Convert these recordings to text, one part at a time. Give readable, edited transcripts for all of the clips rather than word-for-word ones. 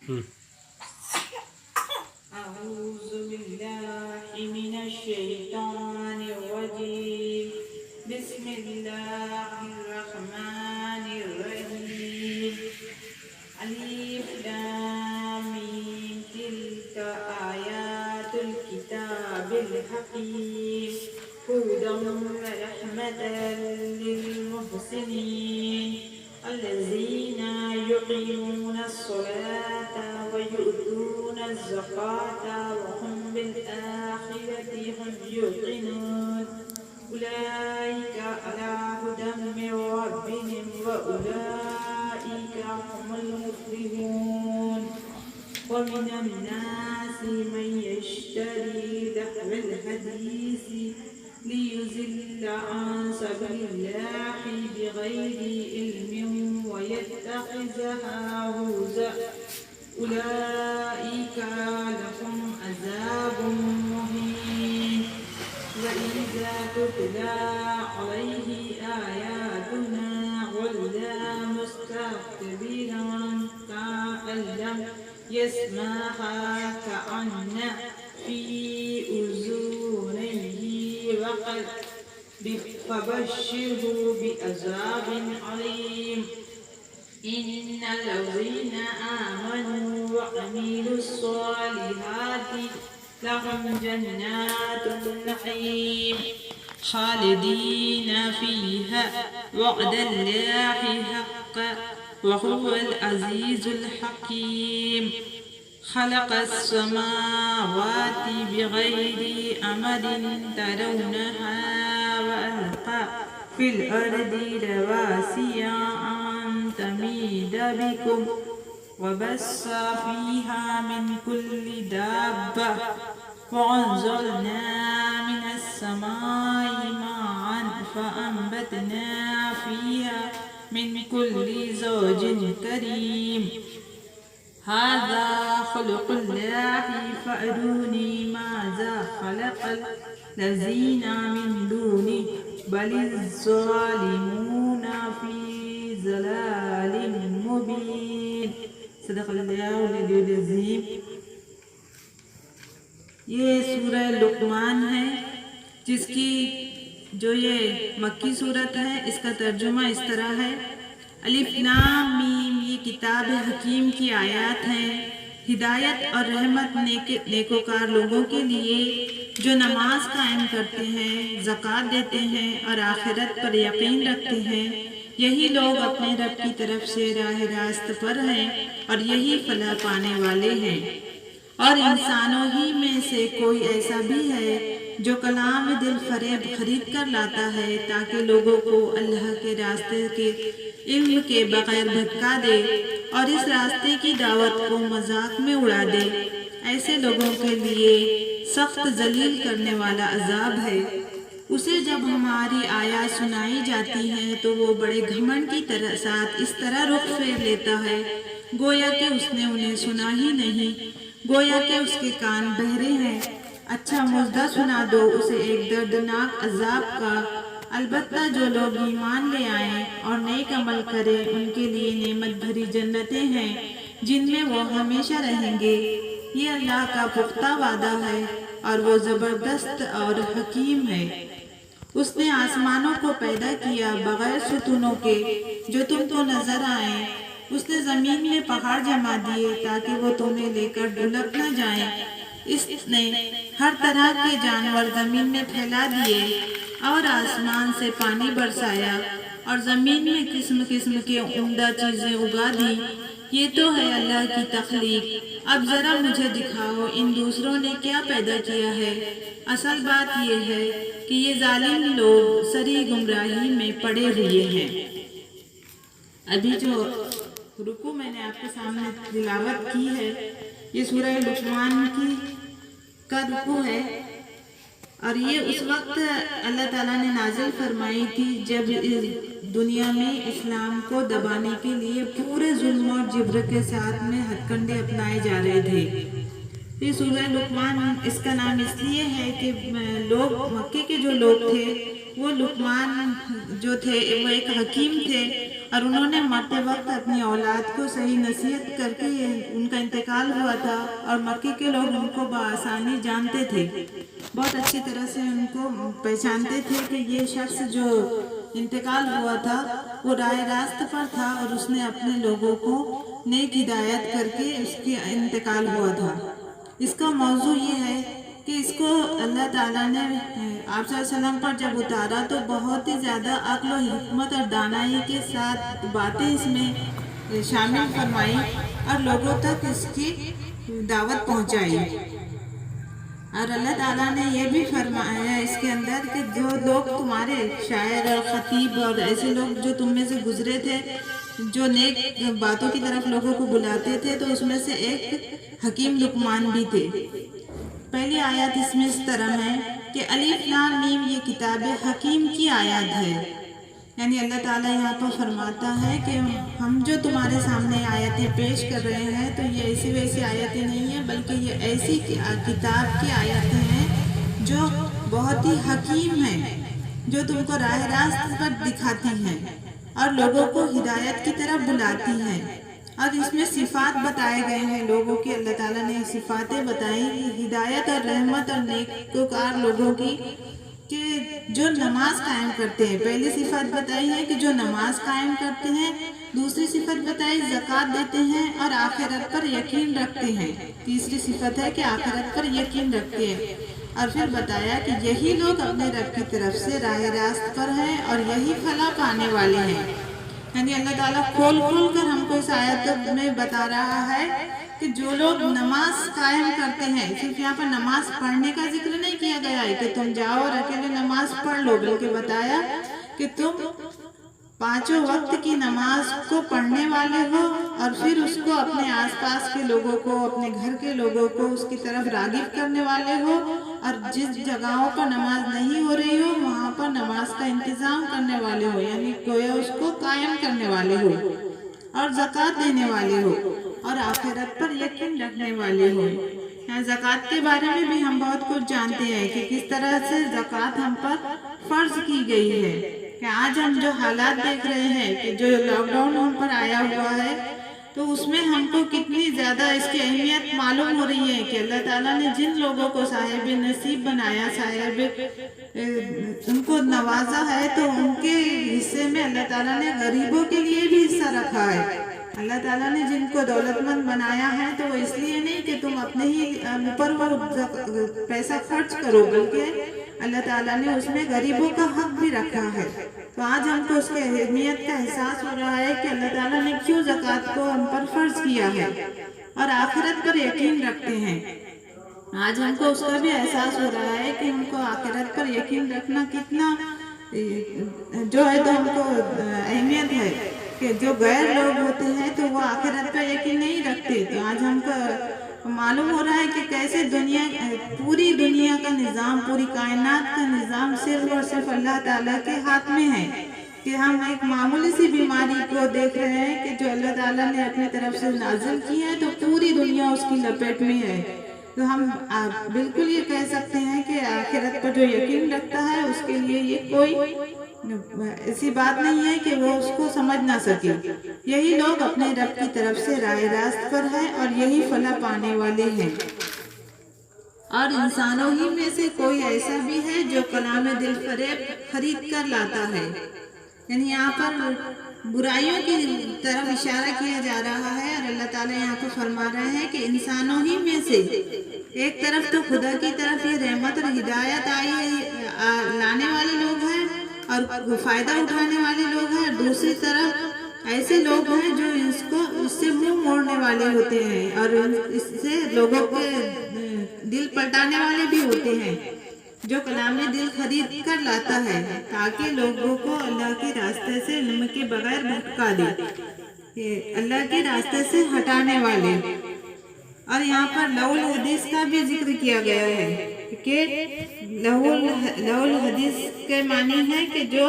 أعوذ بالله من الشيطان الرجيم بسم الله الرحمن الرحيم ألف لام ميم تلك آيات الكتاب الحكيم هدى ورحمة للمحسنين الذين يقيمون الصلاة ويؤتون الزكاة وهم بالآخرة هم يوقنون أولئك على هدى من ربهم وأولئك هم المفلحون ومن الناس من يشتري لهو الحديث ليضل عن سبيل الله بغير علم ويتخذها هزوا أولئك لهم عذاب مهين وإذا تتلى عليه آياتنا ولى مستكبرا كأن لم يسمعها كأن في أذنيه وقر فبشره بعذاب عليم إن الذين آمنوا وعملوا الصالحات لهم جنات النعيم خالدين فيها وعد الله حقا وهو العزيز الحكيم خلق السماوات بغير أمد ترونها وألقى في الأرض رواسي أن تميد بكم وبث فيها من كل دابة وأنزلنا من السماء ماء فأنبتنا فيها من كل زوج كريم هذا خلق الله فأروني ماذا خلق الذين من دونه بل الظالمون في ضلال مبين صدق اللہ العلی العظیم۔ یہ سورہ لقمان ہے جس کی جو یہ مکی صورت ہے اس کا ترجمہ اس طرح ہے: الف لام میم، یہ کتاب حکیم کی آیات ہیں، ہدایت اور رحمت نیکوکار لوگوں کے لیے جو نماز قائم کرتے ہیں، زکوٰۃ دیتے ہیں اور آخرت پر یقین رکھتے ہیں، یہی لوگ اپنے رب کی طرف سے راہ راست پر ہیں اور یہی فلاح پانے والے ہیں۔ اور انسانوں ہی میں سے کوئی ایسا بھی ہے جو کلام دل فریب خرید کر لاتا ہے تاکہ لوگوں کو اللہ کے راستے کے علم کے بغیر بھٹکا دے اور اس راستے کی دعوت کو مذاق میں اڑا دے، ایسے لوگوں کے لیے سخت ذلیل کرنے والا عذاب ہے۔ اسے جب ہماری آیات سنائی جاتی ہیں تو وہ بڑے گھمنڈ کی ساتھ اس طرح رخ پھیر لیتا ہے گویا کہ اس نے انہیں سنا ہی نہیں، گویا کہ اس کے کان بہرے ہیں۔ اچھا مژدہ سنا دو اسے ایک دردناک عذاب کا، البتہ جو لوگ ایمان لے آئیں اور نیک عمل کریں ان کے لیے نعمت بھری جنتیں ہیں جن میں وہ ہمیشہ رہیں گے۔ یہ اللہ کا پختہ وعدہ ہے اور وہ زبردست اور حکیم ہے۔ اس نے آسمانوں کو پیدا کیا بغیر ستونوں کے جو تم کو نظر آئیں، اس نے زمین میں پہاڑ جما دیے تاکہ وہ تمہیں لے کر ڈھلک نہ جائیں، اس نے ہر طرح کے جانور زمین میں پھیلا دیے اور آسمان سے پانی برسایا اور زمین میں قسم قسم کے عمدہ چیزیں اگا دی۔ یہ تو ہے اللہ کی تخلیق، اب ذرا مجھے دکھاؤ ان دوسروں نے کیا پیدا کیا ہے۔ اصل بات یہ ہے کہ یہ ظالم لوگ سری گمراہی میں پڑے ہوئے ہیں۔ ابھی جو رکوع میں نے آپ کے سامنے تلاوت کی ہے یہ سورہ لقمان کا رکوع ہے، اور یہ اس وقت اللہ تعالیٰ نے نازل فرمائی تھی جب دنیا میں اسلام کو دبانے کے لیے پورے ظلم اور جبر کے ساتھ میں ہتھ کنڈے اپنائے جا رہے تھے۔ یہ سورہ لقمان اس کا نام اس لیے ہے کہ لوگ مکے کے جو لوگ تھے وہ لقمان جو تھے وہ ایک حکیم تھے، اور انہوں نے مرتے وقت اپنی اولاد کو صحیح نصیحت کر کے ان کا انتقال ہوا تھا، اور مکے کے لوگ ان کو بآسانی جانتے تھے، بہت اچھی طرح سے ان کو پہچانتے تھے کہ یہ شخص جو انتقال ہوا تھا وہ راہ راست پر تھا، اور اس نے اپنے لوگوں کو نیک ہدایت کر کے اس کے انتقال ہوا تھا۔ اس کا موضوع یہ ہے کہ اس کو اللہ تعالیٰ نے آپ صلی اللہ علیہ وسلم پر جب اتارا تو بہت ہی زیادہ عقل و حکمت اور دانائی کے ساتھ باتیں اس میں شامل فرمائی اور لوگوں تک اس کی دعوت پہنچائی۔ اور اللہ تعالیٰ نے یہ بھی فرمایا اس کے اندر کہ جو لوگ تمہارے شاعر اور خطیب اور ایسے لوگ جو تم میں سے گزرے تھے، جو نیک باتوں کی طرف لوگوں کو بلاتے تھے، تو اس میں سے ایک حکیم لقمان بھی تھے۔ پہلی آیات اس میں اس طرح ہے کہ الف لام میم یہ کتاب حکیم کی آیات ہے، یعنی اللہ تعالیٰ یہاں پر فرماتا ہے کہ ہم جو تمہارے سامنے آیتیں پیش کر رہے ہیں تو یہ ایسی ویسی آیتیں نہیں ہیں، بلکہ یہ ایسی کتاب کی آیتیں ہیں جو بہت ہی حکیم ہیں، جو تم کو راہ راست پر دکھاتی ہیں اور لوگوں کو ہدایت کی طرف بلاتی ہیں۔ اور اس میں صفات بتائے گئے ہیں لوگوں کی، اللہ تعالیٰ نے صفاتیں بتائی ہدایت اور رحمت اور نیکوکار لوگوں کی، کہ جو نماز قائم کرتے ہیں۔ پہلی صفت بتائی ہے کہ جو نماز قائم کرتے ہیں، دوسری صفت بتائی زکوٰۃ دیتے ہیں اور آخرت پر یقین رکھتے ہیں، تیسری صفت ہے کہ آخرت پر یقین رکھتے ہیں، اور پھر بتایا کہ یہی لوگ اپنے رب کی طرف سے راہ راست پر ہیں اور یہی فلاح پانے والے ہیں۔ یعنی اللہ تعالیٰ کھول کر ہم کو اس آیت میں بتا رہا ہے کہ جو لوگ نماز قائم کرتے ہیں، صرف یہاں پر نماز پڑھنے کا ذکر نہیں کیا گیا ہے کہ تم جاؤ اور اکیلے نماز پڑھ لو، بلکہ بتایا کہ تم پانچوں وقت کی نماز کو پڑھنے والے ہو اور پھر اس کو اپنے آس پاس کے لوگوں کو، اپنے گھر کے لوگوں کو اس کی طرف راغب کرنے والے ہو، اور جس جگہوں پر نماز نہیں ہو رہی ہو وہاں پر نماز کا انتظام کرنے والے ہو، یعنی گویا اس کو قائم کرنے والے ہو، اور زکوٰۃ دینے والے ہو، اور آخرت پر یقین رکھنے والے ہو۔ یہاں زکوٰۃ کے بارے میں بھی ہم بہت کچھ جانتے ہیں کہ کس طرح سے زکوٰۃ ہم پر فرض کی گئی ہے، کہ آج ہم جو حالات دیکھ رہے ہیں کہ جو لاک ڈاؤن ہم پر آیا ہوا ہے، تو اس میں ہم کو کتنی زیادہ اس کی اہمیت معلوم ہو رہی ہے کہ اللہ تعالیٰ نے جن لوگوں کو صاحب نصیب بنایا، ان کو نوازا ہے، تو ان کے حصے میں اللہ تعالیٰ نے غریبوں کے لیے بھی حصہ رکھا ہے۔ اللہ تعالیٰ نے جن کو دولت مند بنایا ہے تو وہ اس لیے نہیں کہ تم اپنے ہی اوپر وہ پیسہ خرچ کرو، بلکہ اللہ تعالیٰ نے اس میں غریبوں کا حق بھی رکھا ہے۔ تو آج ہم کو اس کے اہمیت کا احساس ہو رہا ہے کہ اللہ تعالیٰ نے کیوں زکوٰۃ کو ہم پر فرض کیا ہے، اور آخرت پر یقین رکھتے ہیں۔ آج ہم کو اس کا بھی احساس ہو رہا ہے کہ ہم کو آخرت پر یقین رکھنا کتنا جو ہے تو ہم کو اہمیت ہے، کہ جو غیر لوگ ہوتے ہیں تو وہ آخرت پر یقین نہیں رکھتے۔ تو آج ہم کو معلوم ہو رہا ہے کہ کیسے پوری دنیا کا نظام، پوری کائنات کا نظام صرف اور صرف اللہ تعالیٰ کے ہاتھ میں ہے، کہ ہم ایک معمولی سی بیماری کو دیکھ رہے ہیں کہ جو اللہ تعالیٰ نے اپنی طرف سے نازل کی ہے، تو پوری دنیا اس کی لپیٹ میں ہے۔ تو ہم بالکل یہ کہہ سکتے ہیں کہ آخرت پر جو یقین رکھتا ہے اس کے لیے یہ کوئی ایسی بات نہیں ہے کہ وہ اس کو سمجھ نہ سکے۔ یہی لوگ اپنے رب کی طرف سے راہ راست پر ہیں اور یہی فلاح پانے والے ہیں۔ اور انسانوں ہی میں سے کوئی ایسا بھی ہے جو کلام دل فریب خرید کر لاتا ہے، یعنی یہاں پر برائیوں کی طرف اشارہ کیا جا رہا ہے، اور اللہ تعالیٰ یہاں پر فرما رہے ہیں کہ انسانوں ہی میں سے ایک طرف تو خدا کی طرف یہ رحمت اور ہدایت لانے والے لوگ ہیں اور فائدہ اٹھانے والے لوگ ہیں، اور دوسری طرف ایسے لوگ ہیں جو اس سے منہ موڑنے والے ہوتے ہیں اور اس سے لوگوں کے دل پلٹانے والے بھی ہوتے ہیں، جو کلام دل خرید کر لاتا ہے تاکہ لوگوں کو اللہ کے راستے سے علم کے بغیر بھٹکا دے، اللہ کے راستے سے ہٹانے والے۔ اور یہاں پر لو الحدیث کا بھی ذکر کیا گیا ہے کہ لو الحدیث کے معنی ہے کہ جو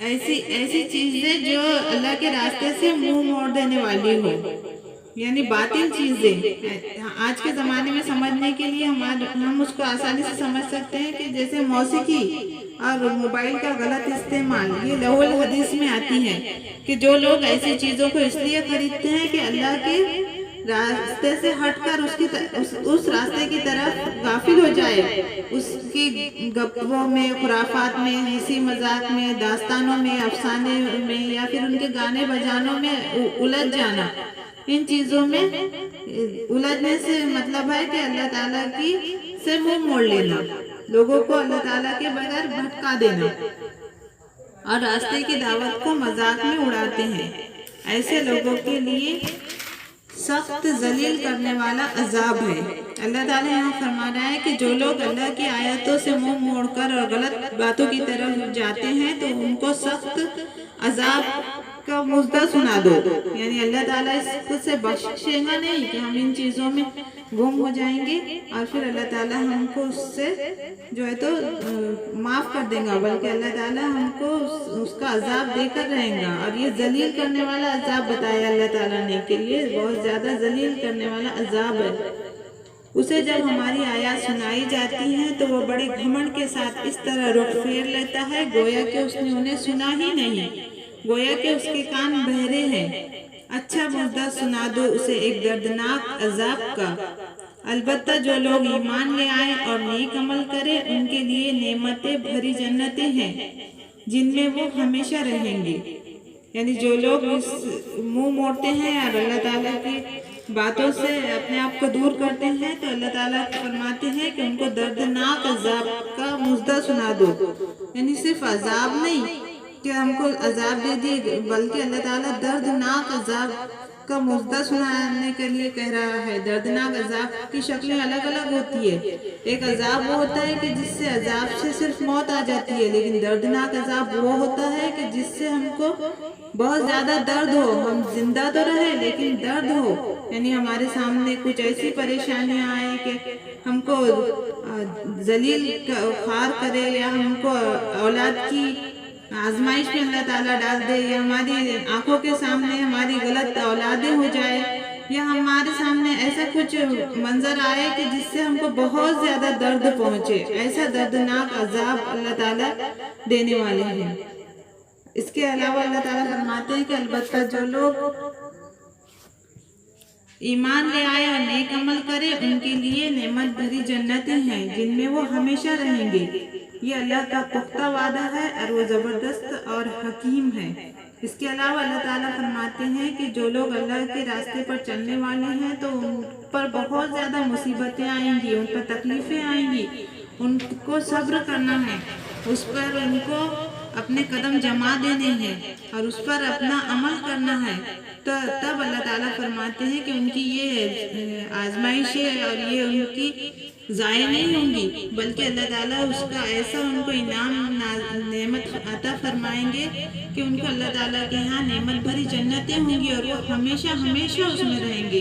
ایسی چیزیں جو اللہ کے راستے سے منہ موڑ دینے والی ہو، یعنی باطل چیزیں آج کے زمانے میں سمجھنے کے لیے ہم اس کو آسانی سے سمجھ سکتے ہیں کہ جیسے موسیقی اور موبائل کا غلط استعمال، یہ لوح الحدیث میں آتی ہے کہ جو لوگ ایسی چیزوں کو اس لیے خریدتے ہیں کہ اللہ کے راستے سے ہٹ کر اس راستے کی طرف غافل ہو جائے، اس کی گپوں میں، خرافات میں، ہنسی مذاق میں، داستانوں میں، افسانے میں، یا پھر ان کے گانے بجانوں میں الجھ جانا۔ ان چیزوں میں الجھنے سے مطلب ہے کہ اللہ تعالیٰ کی سے منہ موڑ لینا، لوگوں کو اللہ تعالیٰ کے بغیر بھٹکا دینا اور راستے کی دعوت کو مذاق میں اڑاتے ہیں۔ ایسے لوگوں کے لیے سخت ذلیل کرنے والا عذاب ہے۔ اللہ تعالیٰ یہاں فرما رہا ہے کہ جو لوگ اللہ کی آیتوں سے منہ موڑ کر اور غلط باتوں کی طرف جاتے ہیں تو ان کو سخت عذاب کا مژدہ سنا دو، یعنی اللہ تعالیٰ اس کو سے بخشے گا نہیں کہ ہم ان چیزوں میں گم ہو جائیں گے اور پھر اللہ تعالیٰ ہم کو اس سے جو ہے تو معاف کر دیں گا، بلکہ اللہ تعالیٰ ہم کو اس کا عذاب دے کر رہیں گا۔ اور یہ ذلیل کرنے والا عذاب بتایا اللہ تعالیٰ نے کہ یہ بہت زیادہ ذلیل کرنے والا عذاب ہے۔ اسے جب ہماری آیات سنائی جاتی ہیں تو وہ بڑے گھمنڈ کے ساتھ اس طرح رخ پھیر لیتا ہے گویا کہ اس نے انہیں سنا ہی نہیں، گویا کہ اس کے کان بہرے ہیں۔ اچھا مژدہ سنا دو اسے ایک دردناک عذاب کا۔ البتہ جو لوگ ایمان لے آئے اور نیک عمل کرے ان کے لیے نعمتیں بھری جنتیں ہیں جن میں وہ ہمیشہ رہیں گے۔ یعنی جو لوگ منہ موڑتے ہیں اور اللہ تعالیٰ کی باتوں سے اپنے آپ کو دور کرتے ہیں تو اللہ تعالیٰ فرماتے ہیں کہ ان کو دردناک عذاب کا مژدہ سنا دو۔ یعنی صرف عذاب نہیں کہ ہم کو عذاب دے دیے، بلکہ اللہ تعالیٰ دردناک عذاب کا مژدہ سنانے کے لیے کہہ رہا ہے۔ دردناک عذاب کی شکلیں الگ الگ ہوتی ہے۔ ایک عذاب وہ ہوتا ہے کہ جس سے عذاب سے صرف موت آ جاتی ہے، لیکن دردناک عذاب وہ ہوتا ہے کہ جس سے ہم کو بہت زیادہ درد ہو، ہم زندہ تو رہے لیکن درد ہو، یعنی ہمارے سامنے کچھ ایسی پریشانیاں آئیں کہ ہم کو ذلیل خوار کرے، یا ہم کو اولاد کی آزمائش میں اللہ تعالیٰ ڈال دے، یا ہماری آنکھوں کے سامنے ہماری غلط اولادیں ہو جائے، یا ہمارے سامنے ایسا کچھ منظر آئے کہ جس سے ہم کو بہت زیادہ درد پہنچے، ایسا دردناک عذاب اللہ تعالیٰ دینے والے ہیں۔ اس کے علاوہ اللہ تعالیٰ فرماتے ہیں کہ البتہ جو لوگ ایمان لے آئے اور نیک عمل کرے ان کے لیے نعمت بھری جنتیں ہیں جن میں وہ ہمیشہ رہیں گے۔ یہ اللہ کا پختہ وعدہ ہے اور وہ زبردست اور حکیم ہے۔ اس کے علاوہ اللہ تعالیٰ فرماتے ہیں کہ جو لوگ اللہ کے راستے پر چلنے والے ہیں تو ان پر بہت زیادہ مصیبتیں آئیں گی، ان پر تکلیفیں آئیں گی، ان کو صبر کرنا ہے، اس پر ان کو اپنے قدم جما دینے ہیں اور اس پر اپنا عمل کرنا ہے، تو تب اللہ تعالیٰ فرماتے ہیں کہ ان کی یہ آزمائش ہے اور یہ ان کی ضائع نہیں ہوں گی، بلکہ اللہ تعالیٰ اس کا ایسا ان کو انعام نعمت عطا فرمائیں گے کہ ان کو اللہ تعالیٰ کے یہاں نعمت بھری جنتیں ہوں گی اور وہ ہمیشہ ہمیشہ اس میں رہیں گے۔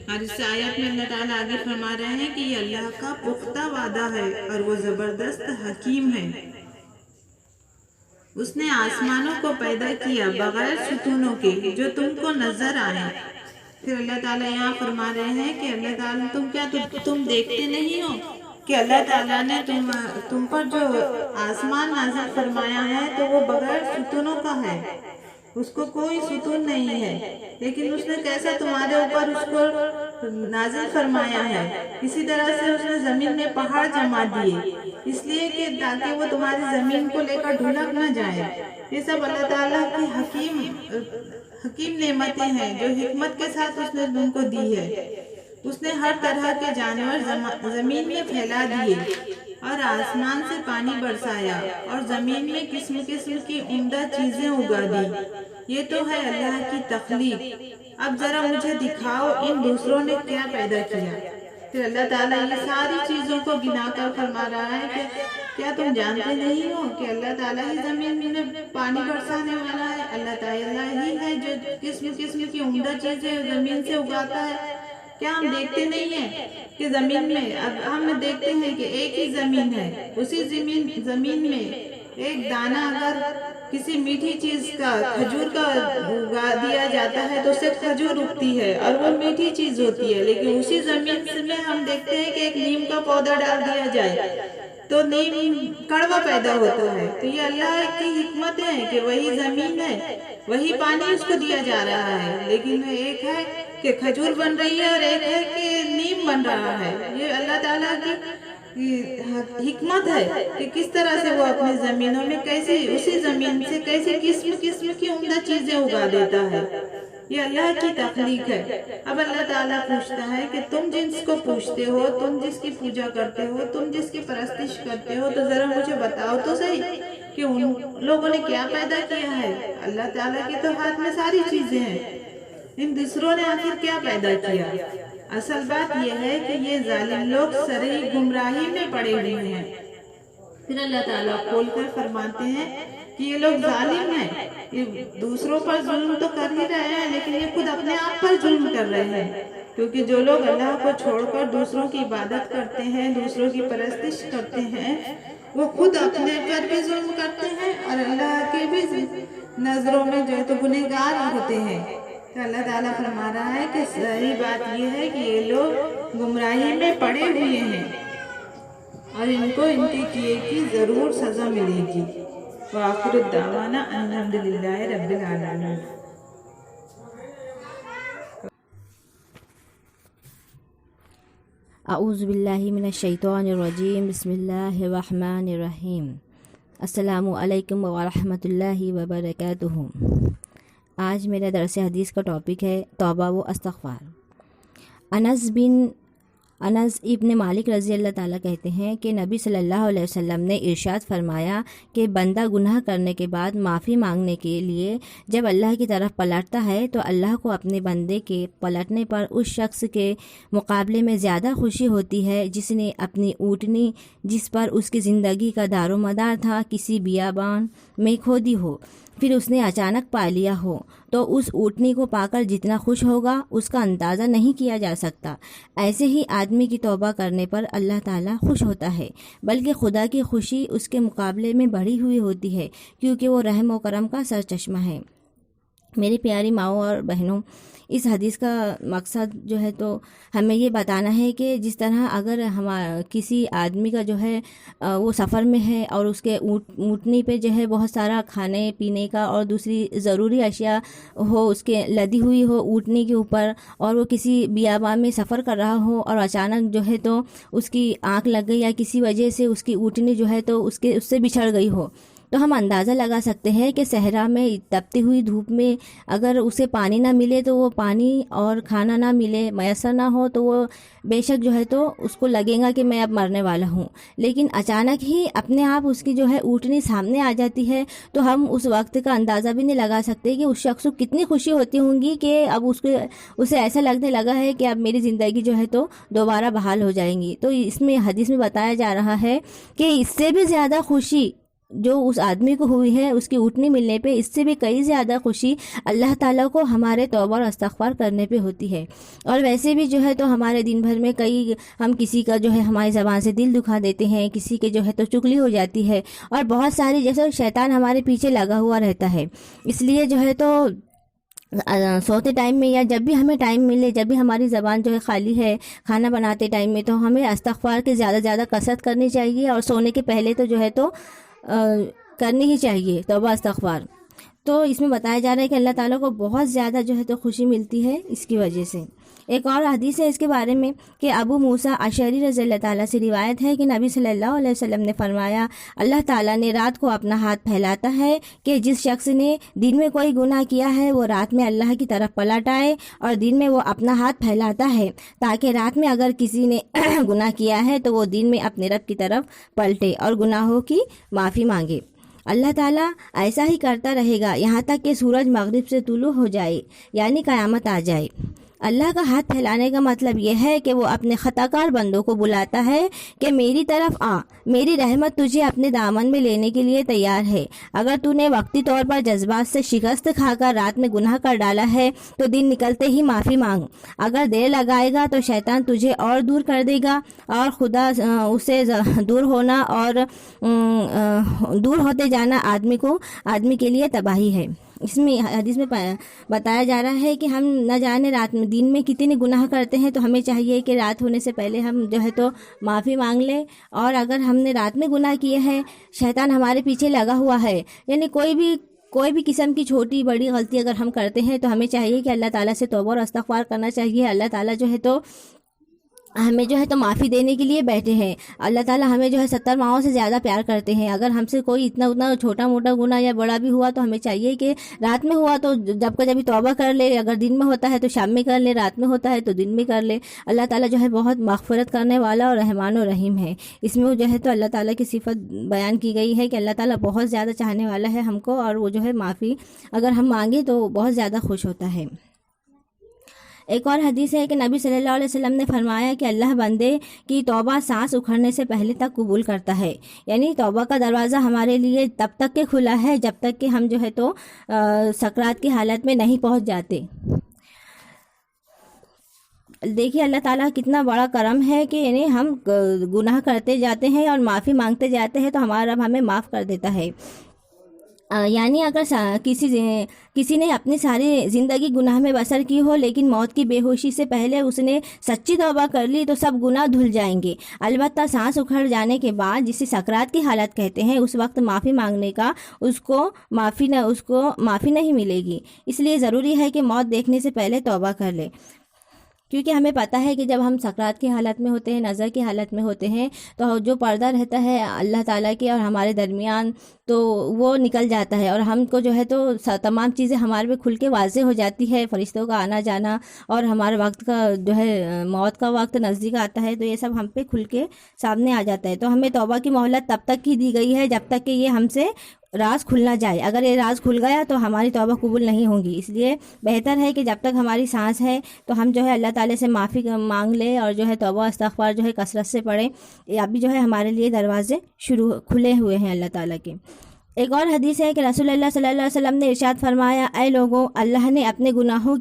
اور اس آیت میں اللہ تعالیٰ آگے فرما رہے ہیں کہ یہ اللہ کا پختہ وعدہ ہے اور وہ زبردست حکیم ہے۔ اس نے آسمانوں کو پیدا کیا بغیر ستونوں کے جو تم کو نظر آئے۔ پھر اللہ تعالیٰ یہاں فرما رہے ہیں کہ اللہ تعالیٰ تم دیکھتے نہیں ہو کہ اللہ تعالیٰ نے تم پر جو آسمان نازل فرمایا ہے تو وہ بغیر ستونوں کا ہے، اس کو کوئی ستون نہیں ہے، لیکن اس نے کیسا تمہارے اوپر اس کو نازل فرمایا ہے۔ اسی طرح سے اس نے زمین میں پہاڑ جما دیے، اس لیے کہ تاکہ وہ تمہاری زمین کو لے کر ڈھلک نہ جائے۔ یہ سب اللہ تعالیٰ کی حکیم نعمتیں ہیں جو حکمت کے ساتھ اس نے تم کو دی ہے۔ اس نے ہر طرح کے جانور زمین میں پھیلا دیے اور آسمان سے پانی برسایا اور زمین میں قسم قسم کی عمدہ چیزیں اگا دی۔ یہ تو ہے اللہ کی تخلیق۔ اب ذرا مجھے دکھاؤ ان دوسروں نے کیا پیدا کیا۔ پھر اللہ تعالیٰ یہ ساری چیزوں کو گنا کر فرما رہا ہے کہ کیا تم جانتے نہیں ہو کہ اللہ تعالیٰ ہی زمین میں پانی برسانے والا ہے، اللہ تعالیٰ ہی ہے جو قسم قسم کی عمدہ چیزیں زمین سے اگاتا ہے۔ کیا ہم دیکھتے نہیں ہیں کہ زمین میں اب ہم دیکھتے ہیں کہ ایک ہی زمین ہے، اسی زمین میں ایک دانہ اگر کسی میٹھی چیز کا کھجور کا اگا دیا جاتا ہے تو اس سے کھجور اگتی ہے اور وہ میٹھی چیز ہوتی ہے، لیکن اسی زمین میں ہم دیکھتے ہیں کہ ایک نیم کا پودا ڈال دیا جائے تو نیم کڑوا پیدا ہوتا ہے۔ تو یہ اللہ کی حکمت ہے کہ وہی زمین ہے، وہی پانی اس کو دیا جا رہا ہے، لیکن ایک ہے کہ کھجور بن رہی ہے اور ایک ہے کہ نیم بن رہا ہے۔ یہ اللہ تعالیٰ کی حکمت ہے کہ کس طرح سے وہ اپنی زمینوں میں کیسے اسی زمین سے کیسے قسم قسم کی عمدہ چیزیں اگا دیتا ہے۔ یہ اللہ کی تخلیق ہے۔ اب اللہ تعالیٰ پوچھتا ہے کہ تم جس کو پوچھتے ہو، تم جس کی پوجا کرتے ہو، تم جس کی پرستش کرتے ہو، تو ذرا مجھے بتاؤ تو صحیح کہ ان لوگوں نے کیا پیدا کیا ہے۔ اللہ تعالیٰ کے تو ہاتھ میں ساری چیزیں ہیں، ان دوسروں نے آخر کیا پیدا کیا؟ اصل بات یہ ہے کہ یہ ظالم لوگ سرئی گمراہی میں پڑے ہوئے ہیں۔ پھر اللہ تعالیٰ کھول کر فرماتے ہیں کہ یہ لوگ ظالم ہیں، یہ دوسروں پر ظلم تو کر ہی رہے ہیں، لیکن یہ خود اپنے آپ پر ظلم کر رہے ہیں، کیونکہ جو لوگ اللہ کو چھوڑ کر دوسروں کی عبادت کرتے ہیں، دوسروں کی پرستش کرتے ہیں، وہ خود اپنے پر بھی ظلم کرتے ہیں اور اللہ کے بھی نظروں میں جو ہے تو گنہگار ہوتے ہیں۔ تو اللہ تعالیٰ فرما رہا ہے کہ صحیح بات یہ ہے کہ یہ لوگ گمراہی میں پڑے ہوئے ہیں اور ان کو ان کے کیے کی ضرور سزا ملے گی۔ وآخر الدعوانا الحمدللہ رب العالمین۔ اعوذ باللہ من الشیطان الرجیم، بسم اللہ الرحمن الرحیم۔ السلام علیکم ورحمۃ اللہ وبرکاتہ۔ آج میرا درس حدیث کا ٹاپک ہے توبہ و استغفار۔ انس ابن مالک رضی اللہ تعالیٰ کہتے ہیں کہ نبی صلی اللہ علیہ وسلم نے ارشاد فرمایا کہ بندہ گناہ کرنے کے بعد معافی مانگنے کے لیے جب اللہ کی طرف پلٹتا ہے تو اللہ کو اپنے بندے کے پلٹنے پر اس شخص کے مقابلے میں زیادہ خوشی ہوتی ہے جس نے اپنی اونٹنی جس پر اس کی زندگی کا دار و مدار تھا کسی بیابان میں کھو دی ہو، پھر اس نے اچانک پا لیا ہو، تو اس اونٹنی کو پا کر جتنا خوش ہوگا اس کا اندازہ نہیں کیا جا سکتا۔ ایسے ہی آدمی کی توبہ کرنے پر اللہ تعالیٰ خوش ہوتا ہے، بلکہ خدا کی خوشی اس کے مقابلے میں بڑھی ہوئی ہوتی ہے، کیونکہ وہ رحم و کرم کا سرچشمہ ہے۔ میری پیاری ماؤں اور بہنوں، اس حدیث کا مقصد جو ہے تو ہمیں یہ بتانا ہے کہ جس طرح اگر کسی آدمی کا جو ہے وہ سفر میں ہے اور اس کے اونٹنی پہ جو ہے بہت سارا کھانے پینے کا اور دوسری ضروری اشیاء ہو اس کے لدی ہوئی ہو اونٹنی کے اوپر، اور وہ کسی بیابان میں سفر کر رہا ہو اور اچانک جو ہے تو اس کی آنکھ لگ گئی یا کسی وجہ سے اس کی اونٹنی جو ہے تو اس سے بچھڑ گئی ہو، تو ہم اندازہ لگا سکتے ہیں کہ صحرا میں تپتی ہوئی دھوپ میں اگر اسے پانی نہ ملے تو وہ پانی اور کھانا نہ ملے، میسر نہ ہو، تو وہ بے شک جو ہے تو اس کو لگے گا کہ میں اب مرنے والا ہوں۔ لیکن اچانک ہی اپنے آپ اس کی جو ہے اونٹنی سامنے آ جاتی ہے، تو ہم اس وقت کا اندازہ بھی نہیں لگا سکتے کہ اس شخص کو کتنی خوشی ہوتی ہوں گی کہ اب اسے ایسا لگنے لگا ہے کہ اب میری زندگی جو ہے تو دوبارہ بحال ہو جائیں گی۔ تو اس میں حدیث میں بتایا جا رہا ہے کہ اس سے بھی زیادہ خوشی جو اس آدمی کو ہوئی ہے اس کی اونٹنی ملنے پہ، اس سے بھی کئی زیادہ خوشی اللہ تعالیٰ کو ہمارے توبہ اور استغفار کرنے پہ ہوتی ہے۔ اور ویسے بھی جو ہے تو ہمارے دن بھر میں ہم کسی کا جو ہے ہماری زبان سے دل دکھا دیتے ہیں، کسی کے جو ہے تو چغلی ہو جاتی ہے، اور بہت ساری جیسے شیطان ہمارے پیچھے لگا ہوا رہتا ہے۔ اس لیے جو ہے تو سوتے ٹائم میں یا جب بھی ہمیں ٹائم ملے، جب بھی ہماری زبان جو ہے خالی ہے کھانا بناتے ٹائم میں، تو ہمیں استغفار کی زیادہ زیادہ کثرت کرنی چاہیے، اور سونے کے پہلے تو جو ہے تو کرنی ہی چاہیے توبہ استغفار۔ تو اس میں بتایا جا رہا ہے کہ اللہ تعالیٰ کو بہت زیادہ جو ہے تو خوشی ملتی ہے اس کی وجہ سے۔ ایک اور حدیث ہے اس کے بارے میں کہ ابو موسیٰ اشعری رضی اللہ تعالیٰ سے روایت ہے کہ نبی صلی اللہ علیہ وسلم نے فرمایا، اللہ تعالیٰ نے رات کو اپنا ہاتھ پھیلاتا ہے کہ جس شخص نے دن میں کوئی گناہ کیا ہے وہ رات میں اللہ کی طرف پلٹ آئے، اور دن میں وہ اپنا ہاتھ پھیلاتا ہے تاکہ رات میں اگر کسی نے گناہ کیا ہے تو وہ دن میں اپنے رب کی طرف پلٹے اور گناہوں کی معافی مانگے۔ اللہ تعالیٰ ایسا ہی کرتا رہے گا یہاں تک کہ سورج مغرب سے طلوع ہو جائے، یعنی قیامت آ جائے۔ اللہ کا ہاتھ پھیلانے کا مطلب یہ ہے کہ وہ اپنے خطا کار بندوں کو بلاتا ہے کہ میری طرف آ، میری رحمت تجھے اپنے دامن میں لینے کے لیے تیار ہے۔ اگر تو نے وقتی طور پر جذبات سے شکست کھا کر رات میں گناہ کر ڈالا ہے تو دن نکلتے ہی معافی مانگ۔ اگر دیر لگائے گا تو شیطان تجھے اور دور کر دے گا، اور خدا اسے دور ہونا اور دور ہوتے جانا آدمی کے لیے تباہی ہے۔ اس میں حدیث میں بتایا جا رہا ہے کہ ہم نہ جانے رات میں دن میں کتنے گناہ کرتے ہیں، تو ہمیں چاہیے کہ رات ہونے سے پہلے ہم جو ہے تو معافی مانگ لیں۔ اور اگر ہم نے رات میں گناہ کیے ہیں، شیطان ہمارے پیچھے لگا ہوا ہے، یعنی کوئی بھی قسم کی چھوٹی بڑی غلطی اگر ہم کرتے ہیں تو ہمیں چاہیے کہ اللہ تعالیٰ سے توبہ اور استغفار کرنا چاہیے۔ اللہ تعالیٰ جو ہے تو ہمیں جو ہے تو معافی دینے کے لیے بیٹھے ہیں۔ اللہ تعالیٰ ہمیں جو ہے 70 ماؤں سے زیادہ پیار کرتے ہیں۔ اگر ہم سے کوئی اتنا چھوٹا موٹا گناہ یا بڑا بھی ہوا تو ہمیں چاہیے کہ رات میں ہوا تو جب کا جبھی توبہ کر لے، اگر دن میں ہوتا ہے تو شام میں کر لے، رات میں ہوتا ہے تو دن میں کر لے۔ اللہ تعالیٰ جو ہے بہت مغفرت کرنے والا اور رحمان و رحیم ہے۔ اس میں جو ہے تو اللہ تعالیٰ کی صفت بیان کی گئی ہے کہ اللہ تعالیٰ بہت زیادہ چاہنے والا ہے ہم کو، اور وہ جو ہے معافی اگر ہم مانگیں تو بہت زیادہ خوش ہوتا ہے۔ ایک اور حدیث ہے کہ نبی صلی اللہ علیہ وسلم نے فرمایا کہ اللہ بندے کی توبہ سانس اکھڑنے سے پہلے تک قبول کرتا ہے، یعنی توبہ کا دروازہ ہمارے لیے تب تک کے کھلا ہے جب تک کہ ہم جو ہے تو سکرات کی حالت میں نہیں پہنچ جاتے۔ دیکھیے اللہ تعالیٰ کتنا بڑا کرم ہے کہ یعنی ہم گناہ کرتے جاتے ہیں اور معافی مانگتے جاتے ہیں تو ہمارا رب ہمیں معاف کر دیتا ہے۔ یعنی اگر کسی نے اپنی ساری زندگی گناہ میں بسر کی ہو لیکن موت کی بے ہوشی سے پہلے اس نے سچی توبہ کر لی تو سب گناہ دھل جائیں گے۔ البتہ سانس اکھڑ جانے کے بعد، جسے سکرات کی حالت کہتے ہیں، اس وقت معافی مانگنے کا اس کو معافی نہیں ملے گی۔ اس لیے ضروری ہے کہ موت دیکھنے سے پہلے توبہ کر لے، کیونکہ ہمیں پتہ ہے کہ جب ہم سکرات کی حالت میں ہوتے ہیں، نظر کی حالت میں ہوتے ہیں، تو جو پردہ رہتا ہے اللہ تعالیٰ کے اور ہمارے درمیان تو وہ نکل جاتا ہے، اور ہم کو جو ہے تو تمام چیزیں ہمارے پہ کھل کے واضح ہو جاتی ہے، فرشتوں کا آنا جانا اور ہمارے وقت کا جو ہے موت کا وقت نزدیک آتا ہے، تو یہ سب ہم پہ کھل کے سامنے آ جاتا ہے۔ تو ہمیں توبہ کی مہلت تب تک کی دی گئی ہے جب تک کہ یہ ہم سے راز کھل نہ جائے۔ اگر یہ راز کھل گیا تو ہماری توبہ قبول نہیں ہوگی۔ اس لیے بہتر ہے کہ جب تک ہماری سانس ہے تو ہم جو ہے اللہ تعالیٰ سے معافی مانگ لیں اور جو ہے توبہ استغفار جو ہے کثرت سے پڑھیں۔ یہ ابھی جو ہے ہمارے لیے دروازے کھلے ہوئے ہیں اللہ تعالیٰ کے۔ ایک اور حدیث ہے کہ رسول اللہ صلی اللہ علیہ وسلم نے ارشاد فرمایا، اے لوگوں، اللہ سے اپنے گناہوں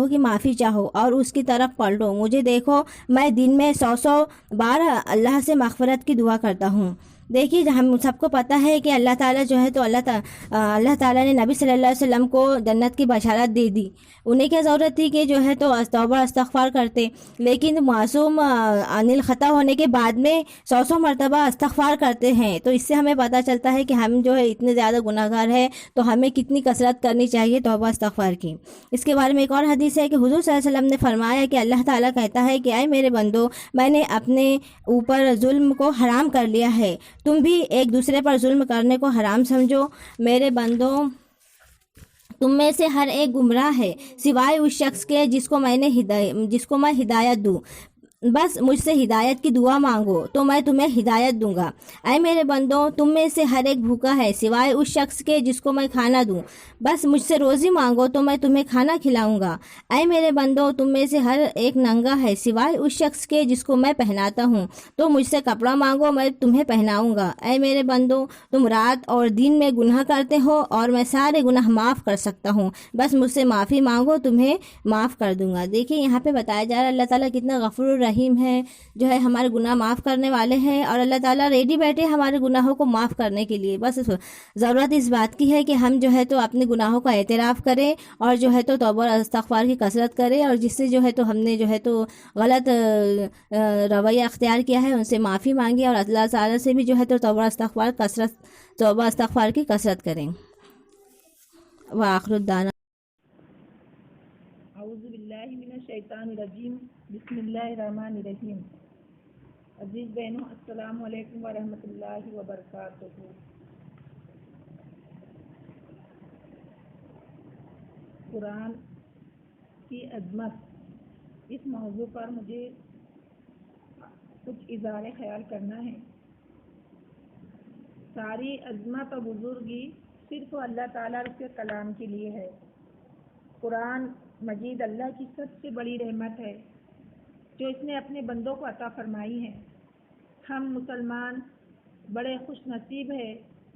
کی معافی چاہو اور اس کی طرف پلٹو۔ مجھے دیکھو، میں دن میں 100 بار اللہ سے مغفرت کی دعا کرتا ہوں۔ دیکھیے ہم سب کو پتہ ہے کہ اللہ تعالیٰ جو ہے تو اللہ تعالیٰ نے نبی صلی اللہ علیہ وسلم کو جنت کی بشارت دے دی۔ انہیں کیا ضرورت تھی کہ جو ہے تو توبہ استغفار کرتے، لیکن معصوم عن الخطا ہونے کے بعد میں 100 مرتبہ استغفار کرتے ہیں۔ تو اس سے ہمیں پتہ چلتا ہے کہ ہم جو ہے اتنے زیادہ گناہ گار ہیں تو ہمیں کتنی کثرت کرنی چاہیے توبہ استغفار کی۔ اس کے بارے میں ایک اور حدیث ہے کہ حضور صلی اللہ علیہ وسلم نے فرمایا کہ اللہ تعالیٰ کہتا ہے کہ اے میرے بندو، میں نے اپنے اوپر ظلم کو حرام کر لیا ہے، تم بھی ایک دوسرے پر ظلم کرنے کو حرام سمجھو۔ میرے بندوں، تم میں سے ہر ایک گمراہ ہے سوائے اس شخص کے جس کو میں ہدایت دوں۔ بس مجھ سے ہدایت کی دعا مانگو تو میں تمہیں ہدایت دوں گا۔ اے میرے بندوں، تم میں سے ہر ایک بھوکا ہے سوائے اس شخص کے جس کو میں کھانا دوں۔ بس مجھ سے روزی مانگو تو میں تمہیں کھانا کھلاؤں گا۔ اے میرے بندوں، تم میں سے ہر ایک ننگا ہے سوائے اس شخص کے جس کو میں پہناتا ہوں، تو مجھ سے کپڑا مانگو میں تمہیں پہناؤں گا۔ اے میرے بندوں، تم رات اور دن میں گناہ کرتے ہو اور میں سارے گناہ معاف کر سکتا ہوں، بس مجھ سے معافی مانگو تمہیں معاف کر دوں گا۔ دیکھیے یہاں پہ بتایا جا رہا ہے اللہ تعالیٰ کتنا غفور الرحیم ہے، جو ہے ہمارے گناہ معاف کرنے والے ہیں، اور اللہ تعالیٰ ریڈی بیٹھے ہمارے گناہوں کو معاف کرنے کے لیے۔ بس ضرورت اس بات کی ہے کہ ہم جو ہے تو اپنے گناہوں کا اعتراف کریں اور جو ہے تو توبہ اور استغفار کی کثرت کریں، اور جس سے جو ہے تو ہم نے جو ہے تو غلط رویہ اختیار کیا ہے ان سے معافی مانگے، اور اللہ تعالیٰ سے بھی جو ہے تو توبہ استغفار کی کثرت کریں۔ وآخر الدعوانا اعوذ باللہ من الشیطان الرجیم، بسم اللہ الرحمن الرحیم۔ عزیز بہنوں، السلام علیکم ورحمۃ اللہ وبرکاتہ۔ قرآن کی عظمت، اس موضوع پر مجھے کچھ اظہار خیال کرنا ہے۔ ساری عظمت اور بزرگی صرف اللہ تعالیٰ کے کلام کے لیے ہے۔ قرآن مجید اللہ کی سب سے بڑی رحمت ہے جو اس نے اپنے بندوں کو عطا فرمائی ہے۔ ہم مسلمان بڑے خوش نصیب ہے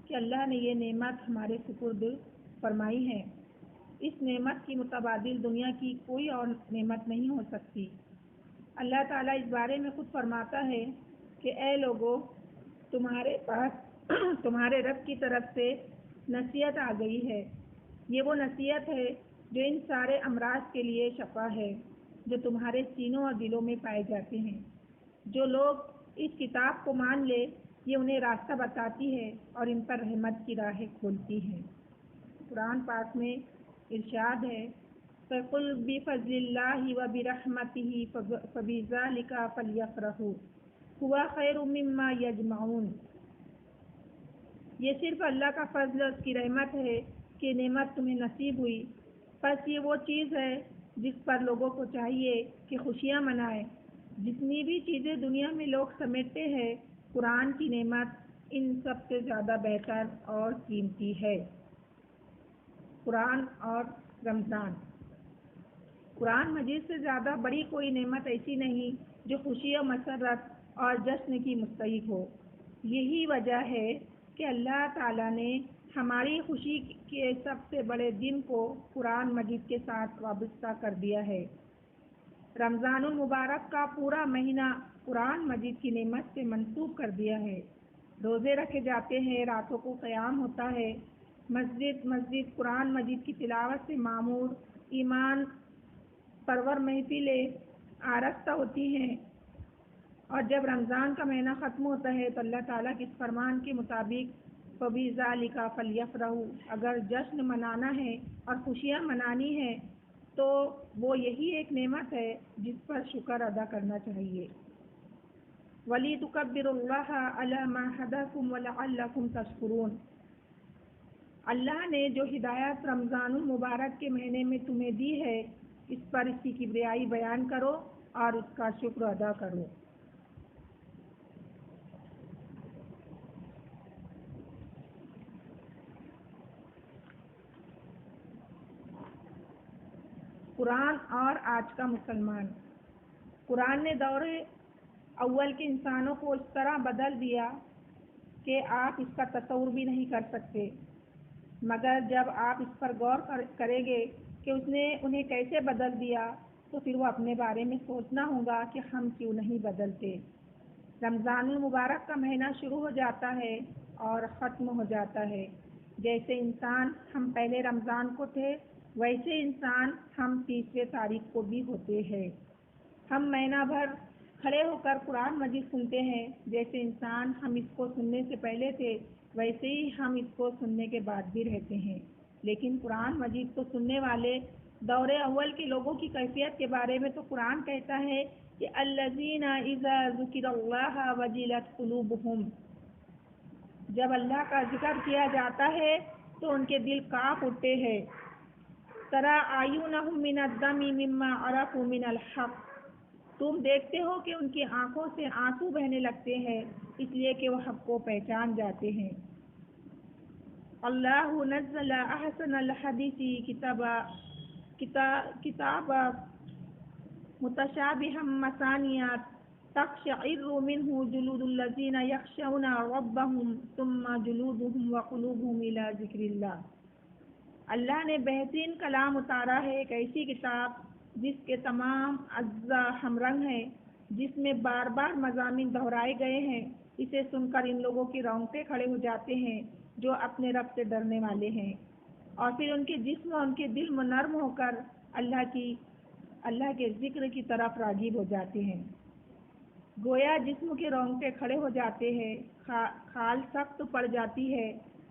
کہ اللہ نے یہ نعمت ہمارے سپرد فرمائی ہے۔ اس نعمت کی متبادل دنیا کی کوئی اور نعمت نہیں ہو سکتی۔ اللہ تعالیٰ اس بارے میں خود فرماتا ہے کہ اے لوگو، تمہارے پاس تمہارے رب کی طرف سے نصیحت آ گئی ہے۔ یہ وہ نصیحت ہے جو ان سارے امراض کے لیے شفا ہے جو تمہارے سینوں اور دلوں میں پائے جاتے ہیں۔ جو لوگ اس کتاب کو مان لے، یہ انہیں راستہ بتاتی ہے اور ان پر رحمت کی راہیں کھولتی ہے۔ قرآن پاک میں ارشاد ہے فَقُلْ بِفَضْلِ اللَّهِ وَبِرَحْمَتِهِ فَبِذَلِكَ فَلْيَفْرَحُوا هُوَ خَيْرٌ مِّمَّا يَجْمَعُونَ۔ یہ صرف اللہ کا فضل اور اس کی رحمت ہے کہ نعمت تمہیں نصیب ہوئی، پس یہ وہ چیز ہے جس پر لوگوں کو چاہیے کہ خوشیاں منائیں۔ جتنی بھی چیزیں دنیا میں لوگ سمیٹتے ہیں، قرآن کی نعمت ان سب سے زیادہ بہتر اور قیمتی ہے۔ قرآن اور رمضان۔ قرآن مجید سے زیادہ بڑی کوئی نعمت ایسی نہیں جو خوشی و مسرت اور جشن کی مستحق ہو۔ یہی وجہ ہے کہ اللہ تعالیٰ نے ہماری خوشی کے سب سے بڑے دن کو قرآن مجید کے ساتھ وابستہ کر دیا ہے۔ رمضان المبارک کا پورا مہینہ قرآن مجید کی نعمت سے منسوب کر دیا ہے۔ روزے رکھے جاتے ہیں، راتوں کو قیام ہوتا ہے، مسجد قرآن مجید کی تلاوت سے معمور، ایمان پرور محفلیں آراستہ ہوتی ہیں، اور جب رمضان کا مہینہ ختم ہوتا ہے تو اللہ تعالیٰ کے اس فرمان کے مطابق فَبِذَلِكَ فَلْيَفْرَحُوا، اگر جشن منانا ہے اور خوشیاں منانی ہے تو وہ یہی ایک نعمت ہے جس پر شکر ادا کرنا چاہیے۔ وَلِتُكَبِّرُوا اللَّهَ عَلَى مَا هَدَاكُمْ وَلَعَلَّكُمْ تَشْكُرُونَ۔ اللہ نے جو ہدایت رمضان المبارک کے مہینے میں تمہیں دی ہے، اس پر اس کی کبریائی بیان کرو اور اس کا شکر ادا کرو۔ قرآن اور آج کا مسلمان۔ قرآن نے دور اول کے انسانوں کو اس طرح بدل دیا کہ آپ اس کا تصور بھی نہیں کر سکتے، مگر جب آپ اس پر غور کریں گے کہ اس نے انہیں کیسے بدل دیا تو پھر وہ اپنے بارے میں سوچنا ہوگا کہ ہم کیوں نہیں بدلتے۔ رمضان المبارک کا مہینہ شروع ہو جاتا ہے اور ختم ہو جاتا ہے۔ جیسے انسان ہم پہلے رمضان کو تھے، ویسے انسان ہم 30ویں تاریخ کو بھی ہوتے ہیں۔ ہم مہینہ بھر کھڑے ہو کر قرآن مجید سنتے ہیں، جیسے انسان ہم اس کو سننے سے پہلے تھے ویسے ہی ہم اس کو سننے کے بعد بھی رہتے ہیں۔ لیکن قرآن مجید کو سننے والے دور اول کے لوگوں کی کیفیت کے بارے میں تو قرآن کہتا ہے کہ الذین اذا ذکر اللہ وجلت قلوبہم، جب اللہ کا ذکر کیا جاتا ہے تو ان کے دل کانپ اٹھتے ہیں۔ تری اعینہم من الدم مما عرفوا من الحق، تم دیکھتے ہو کہ ان کی آنکھوں سے آنسو بہنے لگتے ہیں اس لیے کہ وہ حق کو پہچان جاتے ہیں۔ اللہ نزل احسن الحدیث کتاب متشابہا مثانیہ تقشعر منہ جلود الذین یخشون ربہم ثم جلودہم وقلوبہم الی ذکر اللہ۔ اللہ نے بہترین کلام اتارا ہے، ایک ایسی کتاب جس کے تمام اجزاء ہم رنگ ہیں، جس میں بار بار مضامین دہرائے گئے ہیں۔ اسے سن کر ان لوگوں کی رونگٹے کھڑے ہو جاتے ہیں جو اپنے رب سے ڈرنے والے ہیں، اور پھر ان کے جسم اور ان کے دل نرم ہو کر اللہ کے ذکر کی طرف راغب ہو جاتے ہیں۔ گویا جسم کے رونگٹے کھڑے ہو جاتے ہیں، کھال سخت پڑ جاتی ہے،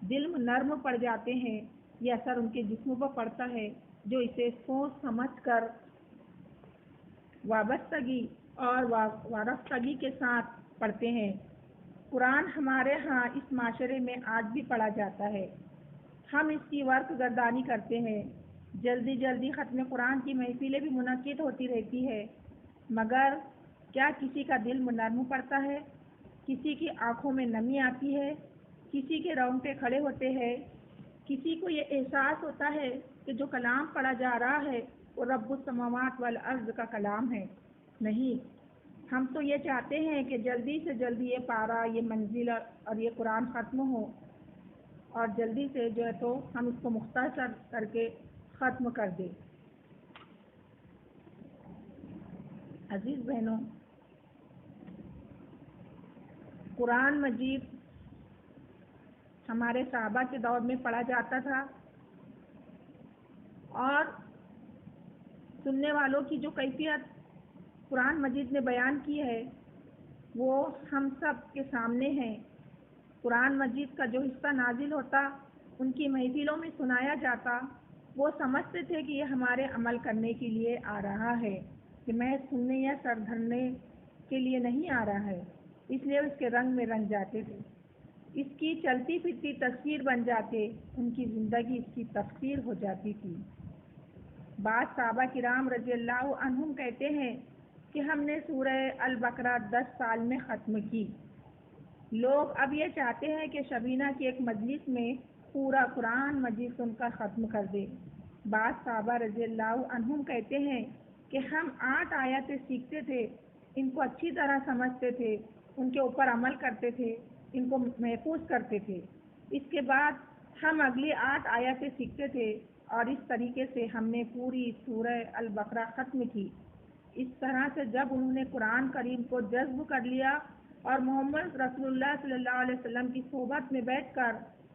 دل نرم پڑ جاتے ہیں۔ یہ اثر ان کے جسموں پر پڑتا ہے جو اسے سوچ سمجھ کر وابستگی اور وارفتگی کے ساتھ پڑھتے ہیں۔ قرآن ہمارے ہاں اس معاشرے میں آج بھی پڑھا جاتا ہے۔ ہم اس کی ورق گردانی کرتے ہیں، جلدی جلدی ختم قرآن کی محفلیں بھی منعقد ہوتی رہتی ہے، مگر کیا کسی کا دل نرم پڑتا ہے؟ کسی کی آنکھوں میں نمی آتی ہے؟ کسی کے رونگٹے کھڑے ہوتے ہیں؟ کسی کو یہ احساس ہوتا ہے کہ جو کلام پڑھا جا رہا ہے وہ رب السماوات والارض کا کلام ہے؟ نہیں، ہم تو یہ چاہتے ہیں کہ جلدی سے جلدی یہ پارہ، یہ منزل اور یہ قرآن ختم ہو، اور جلدی سے جو ہے تو ہم اس کو مختصر کر کے ختم کر دیں۔ عزیز بہنوں، قرآن مجید ہمارے صحابہ کے دور میں پڑھا جاتا تھا، اور سننے والوں کی جو کیفیت قرآن مجید نے بیان کی ہے وہ ہم سب کے سامنے ہے۔ قرآن مجید کا جو حصہ نازل ہوتا، ان کی محفلوں میں سنایا جاتا، وہ سمجھتے تھے کہ یہ ہمارے عمل کرنے کے لیے آ رہا ہے، کہ محض سننے یا سر دھرنے کے لیے نہیں آ رہا ہے، اس لیے اس کے رنگ میں رنگ جاتے تھے، اس کی چلتی پھرتی تصویر بن جاتے، ان کی زندگی اس کی تفسیر ہو جاتی تھی۔ بعض صحابہ کرام رضی اللہ عنہم کہتے ہیں کہ ہم نے سورہ البقرہ 10 سال میں ختم کی۔ لوگ اب یہ چاہتے ہیں کہ شبینہ کی ایک مجلس میں پورا قرآن مجید سن کر ختم کر دے۔ بعض صحابہ رضی اللہ عنہم کہتے ہیں کہ ہم 8 آیتیں سیکھتے تھے، ان کو اچھی طرح سمجھتے تھے، ان کے اوپر عمل کرتے تھے، ان کو محفوظ کرتے تھے، اس کے بعد ہم اگلی 8 آیتیں سیکھتے تھے، اور اس طریقے سے ہم نے پوری سورہ البقرہ ختم کی۔ اس طرح سے جب انہوں نے قرآن کریم کو جذب کر لیا اور محمد رسول اللہ صلی اللہ علیہ وسلم کی صحبت میں بیٹھ کر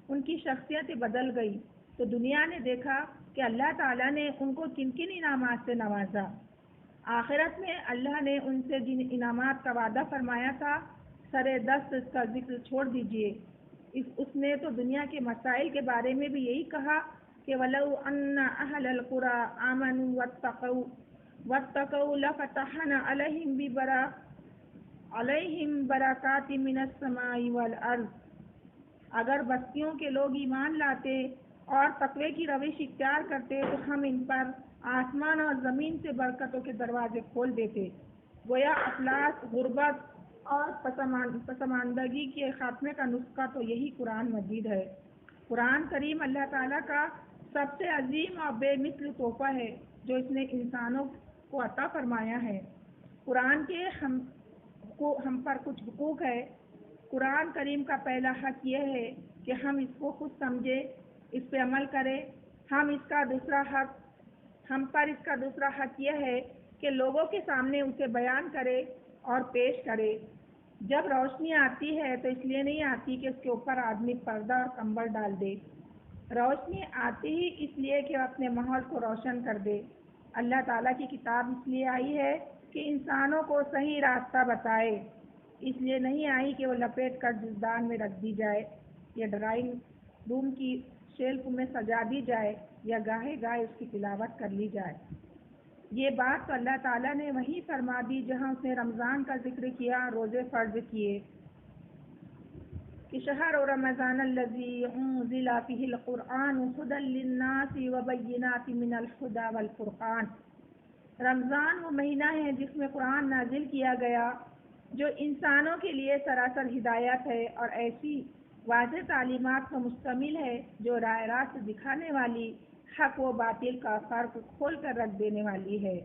ان کی شخصیت بدل گئی، تو دنیا نے دیکھا کہ اللہ تعالیٰ نے ان کو کن کن انعامات سے نوازا۔ آخرت میں اللہ نے ان سے جن انعامات کا وعدہ فرمایا تھا، سرے دست اس کا ذکر چھوڑ دیجئے۔ اس نے تو دنیا کے مسائل کے بارے میں بھی یہی کہا کہ وَلَوْ أَنَّ أَهْلَ الْقُرَىٰ آمَنُوا وَاتَّقَوْا لَفَتَحْنَا عَلَيْهِمْ بَرَكَاتٍ مِّنَ السَّمَاءِ وَالْأَرْضِ۔ اگر بستیوں کے لوگ ایمان لاتے اور تقوی کی روش اختیار کرتے تو ہم ان پر آسمان اور زمین سے برکتوں کے دروازے کھول دیتے۔ گویا افلاس، غربت اور پسماندگی کے خاتمے کا نسخہ تو یہی قرآن مجید ہے۔ قرآن کریم اللہ تعالیٰ کا سب سے عظیم اور بے مثل تحفہ ہے جو اس نے انسانوں کو عطا فرمایا ہے۔ قرآن کے ہم پر کچھ حقوق ہے۔ قرآن کریم کا پہلا حق یہ ہے کہ ہم اس کو خود سمجھے، اس پہ عمل کرے۔ ہم پر اس کا دوسرا حق یہ ہے کہ لوگوں کے سامنے اسے بیان کرے اور پیش کرے۔ جب روشنی آتی ہے تو اس لیے نہیں آتی کہ اس کے اوپر آدمی پردہ اور کمبل ڈال دے، روشنی آتی ہی اس لیے کہ وہ اپنے ماحول کو روشن کر دے۔ اللہ تعالیٰ کی کتاب اس لیے آئی ہے کہ انسانوں کو صحیح راستہ بتائے، اس لیے نہیں آئی کہ وہ لپیٹ کر جزدان میں رکھ دی جائے یا ڈرائنگ روم کی شیلف میں سجا دی جائے یا گاہے گاہے اس کی تلاوت کر لی جائے۔ یہ بات تو اللہ تعالیٰ نے وہیں فرما دی جہاں اس نے رمضان کا ذکر کیا، روزے فرض کیے کہ شہر رمضان الذی انزل فیہ القرآن ھدی للناس وبینات من الھدی والفرقان۔ رمضان وہ مہینہ ہے جس میں قرآن نازل کیا گیا جو انسانوں کے لیے سراسر ہدایت ہے اور ایسی واضح تعلیمات پر مشتمل ہے جو راہ راست دکھانے والی، حق و باطل کا فرق کھول کر رکھ دینے والی ہے۔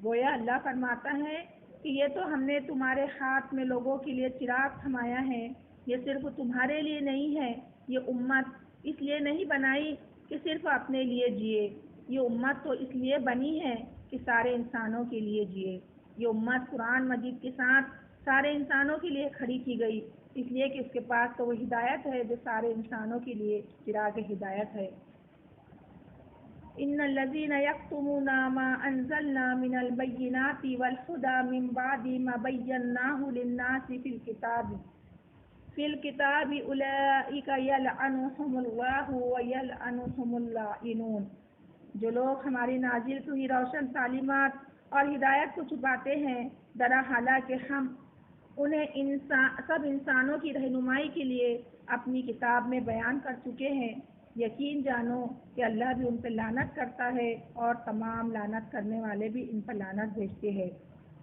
گویا اللہ فرماتا ہے کہ یہ تو ہم نے تمہارے ہاتھ میں لوگوں کے لیے چراغ تھمایا ہے، یہ صرف تمہارے لیے نہیں ہے۔ یہ امت اس لیے نہیں بنائی کہ صرف اپنے لیے جیے، یہ امت تو اس لیے بنی ہے کہ سارے انسانوں کے لیے جیے۔ یہ امت قرآن مجید کے ساتھ سارے انسانوں کے لیے کھڑی کی گئی، اس لیے کہ اس کے پاس تو وہ ہدایت ہے جو سارے انسانوں کے لیے چراغ ہدایت ہے۔ ان الذين يكتمون ما انزلنا من البينات والهدى من بعد ما بيناه للناس في الكتاب اولئك يلعنهم الله ويلعنهم اللائنون۔ جو لوگ ہماری نازل ہوئی روشن تعلیمات اور ہدایت کو چھپاتے ہیں، درا حالانکہ ہم انہیں سب انسانوں کی رہنمائی کے لیے اپنی کتاب میں بیان کر چکے ہیں۔ یقین جانو کہ اللہ بھی ان پہ لعنت کرتا ہے اور تمام لعنت کرنے والے بھی ان پر لعنت بھیجتے ہیں۔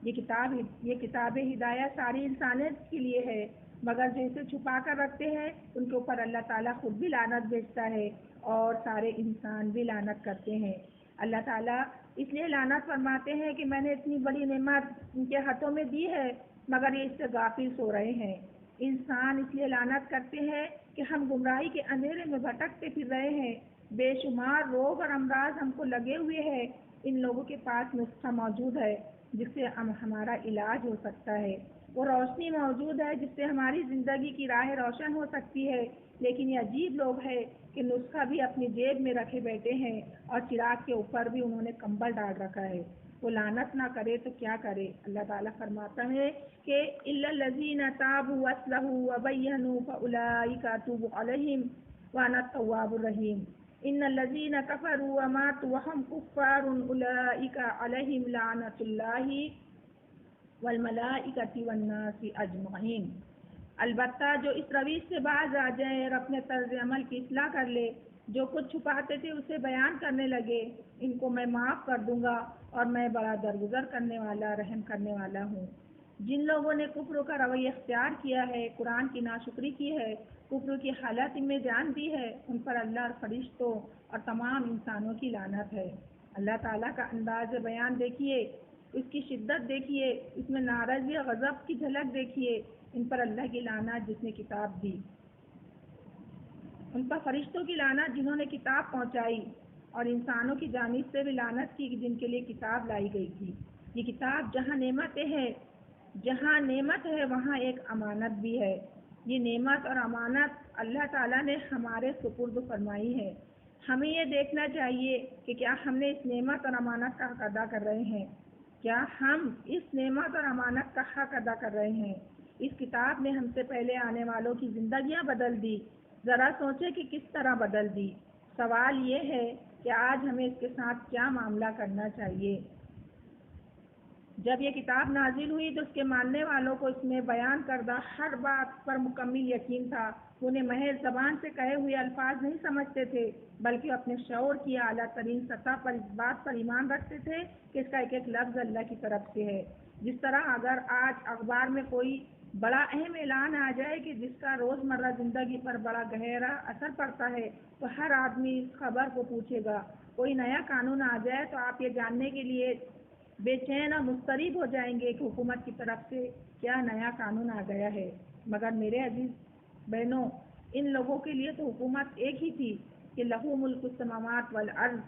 یہ کتاب ہدایت ساری انسانیت کے لیے ہے، مگر جو اسے چھپا کر رکھتے ہیں ان کے اوپر اللہ تعالیٰ خود بھی لعنت بھیجتا ہے اور سارے انسان بھی لعنت کرتے ہیں۔ اللہ تعالیٰ اس لیے لعنت فرماتے ہیں کہ میں نے اتنی بڑی نعمت ان کے ہاتھوں میں دی ہے مگر یہ اس سے غافل سو رہے ہیں۔ انسان اس لیے لعنت کرتے ہیں کہ ہم گمراہی کے اندھیرے میں بھٹکتے پھر رہے ہیں۔ بے شمار روگ اور امراض ہم کو لگے ہوئے ہیں۔ ان لوگوں کے پاس نسخہ موجود ہے جس سے ہمارا علاج ہو سکتا ہے، وہ روشنی موجود ہے جس سے ہماری زندگی کی راہ روشن ہو سکتی ہے، لیکن یہ عجیب لوگ ہیں کہ نسخہ بھی اپنی جیب میں رکھے بیٹھے ہیں اور چراغ کے اوپر بھی انہوں نے کمبل ڈال رکھا ہے۔ وہ لعنت نہ کرے تو کیا کرے؟ اللہ تعالیٰ فرماتا ہے کہ إِلَّا الَّذِينَ تَابُوا وَأَصْلَحُوا وَبَيَّنُوا فَأُولَٰئِكَ أَتُوبُ عَلَيْهِمْ وَأَنَا التَّوَّابُ الرَّحِيمُ إِنَّ الَّذِينَ كَفَرُوا وَمَاتُوا وَهُمْ كُفَّارٌ أُولَٰئِكَ عَلَيْهِمْ لَعْنَةُ اللَّهِ وَالْمَلَائِكَةِ وَالنَّاسِ أَجْمَعِينَ۔ البتہ جو اس رویش سے باز آ جائے اور اپنے طرز عمل کی اصلاح کر لے، جو کچھ چھپاتے تھے اسے بیان کرنے لگے، ان کو میں معاف کر دوں گا اور میں بڑا درگزر کرنے والا، رحم کرنے والا ہوں۔ جن لوگوں نے کفر کا رویہ اختیار کیا ہے، قرآن کی ناشکری کی ہے، کفر کی حالت میں جان دی ہے، ان پر اللہ اور فرشتوں اور تمام انسانوں کی لعنت ہے۔ اللہ تعالیٰ کا انداز بیان دیکھیے، اس کی شدت دیکھیے، اس میں ناراضی اور غضب کی جھلک دیکھیے۔ ان پر اللہ کی لعنت جس نے کتاب دی، ان پر فرشتوں کی لعنت جنہوں نے کتاب پہنچائی، اور انسانوں کی جانب سے بھی لعنت کی جن کے لیے کتاب لائی گئی تھی۔ یہ کتاب جہاں نعمت ہے وہاں ایک امانت بھی ہے۔ یہ نعمت اور امانت اللہ تعالیٰ نے ہمارے سپرد فرمائی ہے۔ ہمیں یہ دیکھنا چاہیے کہ کیا ہم نے اس نعمت اور امانت کا حق ادا کر رہے ہیں، کیا ہم اس نعمت اور امانت کا حق ادا کر رہے ہیں۔ اس کتاب نے ہم سے پہلے آنے والوں کی زندگیاں بدل دی، ذرا سوچیں کہ کس طرح بدل دی۔ سوال یہ ہے کہ آج ہمیں اس کے ساتھ کیا معاملہ کرنا چاہیے۔ جب یہ کتاب نازل ہوئی تو اس کے ماننے والوں کو اس میں بیان کردہ ہر بات پر مکمل یقین تھا۔ انہیں محض زبان سے کہے ہوئے الفاظ نہیں سمجھتے تھے، بلکہ اپنے شعور کی اعلیٰ ترین سطح پر اس بات پر ایمان رکھتے تھے کہ اس کا ایک ایک لفظ اللہ کی طرف سے ہے۔ جس طرح اگر آج اخبار میں کوئی بڑا اہم اعلان آ جائے کہ جس کا روزمرہ زندگی پر بڑا گہرا اثر پڑتا ہے تو ہر آدمی اس خبر کو پوچھے گا۔ کوئی نیا قانون آ جائے تو آپ یہ جاننے کے لیے بے چین اور مضطرب ہو جائیں گے کہ حکومت کی طرف سے کیا نیا قانون آ گیا ہے۔ مگر میرے عزیز بہنوں، ان لوگوں کے لیے تو حکومت ایک ہی تھی کہ لہو ملک السماوات والارض،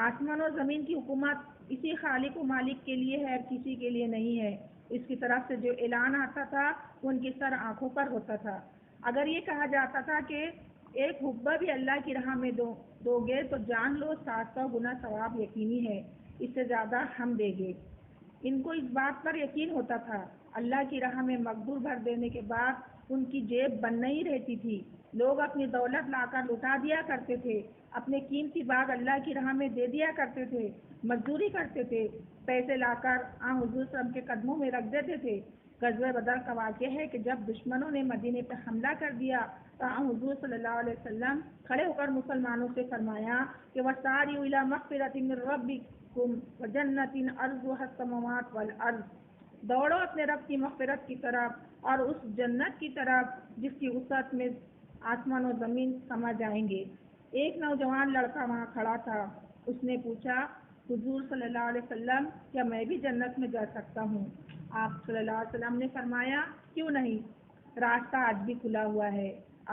آسمان و زمین کی حکومت اسی خالق و مالک کے لیے ہے، کسی کے لیے نہیں ہے۔ اس کی طرف سے جو اعلان آتا تھا وہ ان کی سر آنکھوں پر ہوتا تھا۔ اگر یہ کہا جاتا تھا کہ ایک حبہ بھی اللہ کی راہ میں دو گے تو جان لو 700 گنا ثواب یقینی ہے، اس سے زیادہ ہم دیں گے۔ ان کو اس بات پر یقین ہوتا تھا۔ اللہ کی راہ میں مقدور بھر دینے کے بعد ان کی جیب بند نہیں رہتی تھی۔ لوگ اپنی دولت لا کر لٹا دیا کرتے تھے، اپنے قیمتی باغ اللہ کی راہ میں دے دیا کرتے تھے، مزدوری کرتے تھے، پیسے لا کر حضور صلی اللہ علیہ وسلم کے قدموں میں رکھ دیتے تھے۔ غزوہ بدر کا واقعہ ہے کہ جب دشمنوں نے مدینے پر حملہ کر دیا تو حضور صلی اللہ علیہ وسلم کھڑے ہو کر مسلمانوں سے فرمایا کہ وَسَارِعُوا إِلَىٰ مَغْفِرَةٍ مِّن رَّبِّكُمْ وَجَنَّةٍ عَرْضُهَا السَّمَاوَاتُ وَالْأَرْضُ، دوڑو اپنے رب کی مغفرت کی طرف اور اس جنت کی طرف جس کی وسعت میں آسمان و زمین سما جائیں گے۔ ایک نوجوان لڑکا وہاں کھڑا تھا، اس نے پوچھا حضور صلی اللہ علیہ وسلم کیا میں بھی جنت میں جا سکتا ہوں؟ آپ صلی اللہ علیہ وسلم نے فرمایا کیوں نہیں، راستہ آج بھی کھلا ہوا ہے۔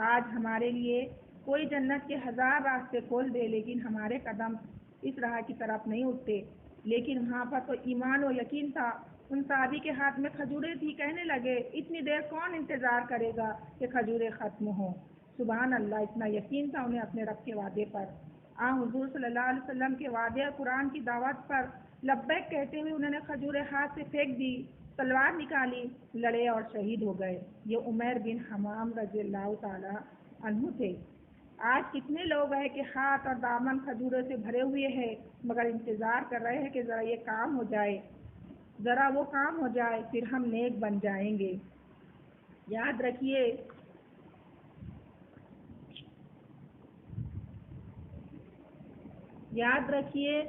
آج ہمارے لیے کوئی جنت کے 1000 راستے کھول دے لیکن ہمارے قدم اس راہ کی طرف نہیں اٹھتے۔ لیکن وہاں پر تو ایمان و یقین تھا۔ ان صحابی کے ہاتھ میں کھجوریں تھی، کہنے لگے اتنی دیر کون انتظار کرے گا کہ کھجوریں ختم ہوں۔ سبحان اللہ، اتنا یقین تھا انہیں اپنے رب کے وعدے پر۔ حضور صلی اللہ علیہ وسلم کے وعدے اور قرآن کی دعوت پر لبیک کہتے ہوئے انہوں نے کھجوریں ہاتھ سے پھینک دی، تلوار نکالی، لڑے اور شہید ہو گئے۔ یہ عمیر بن حمام رضی اللہ تعالی عنہ تھے۔ آج کتنے لوگ ہیں کہ ہاتھ اور دامن کھجوروں سے بھرے ہوئے ہیں مگر انتظار کر رہے ہیں کہ ذرا یہ کام ہو جائے، ذرا وہ کام ہو جائے، پھر ہم نیک بن جائیں گے۔ یاد رکھیے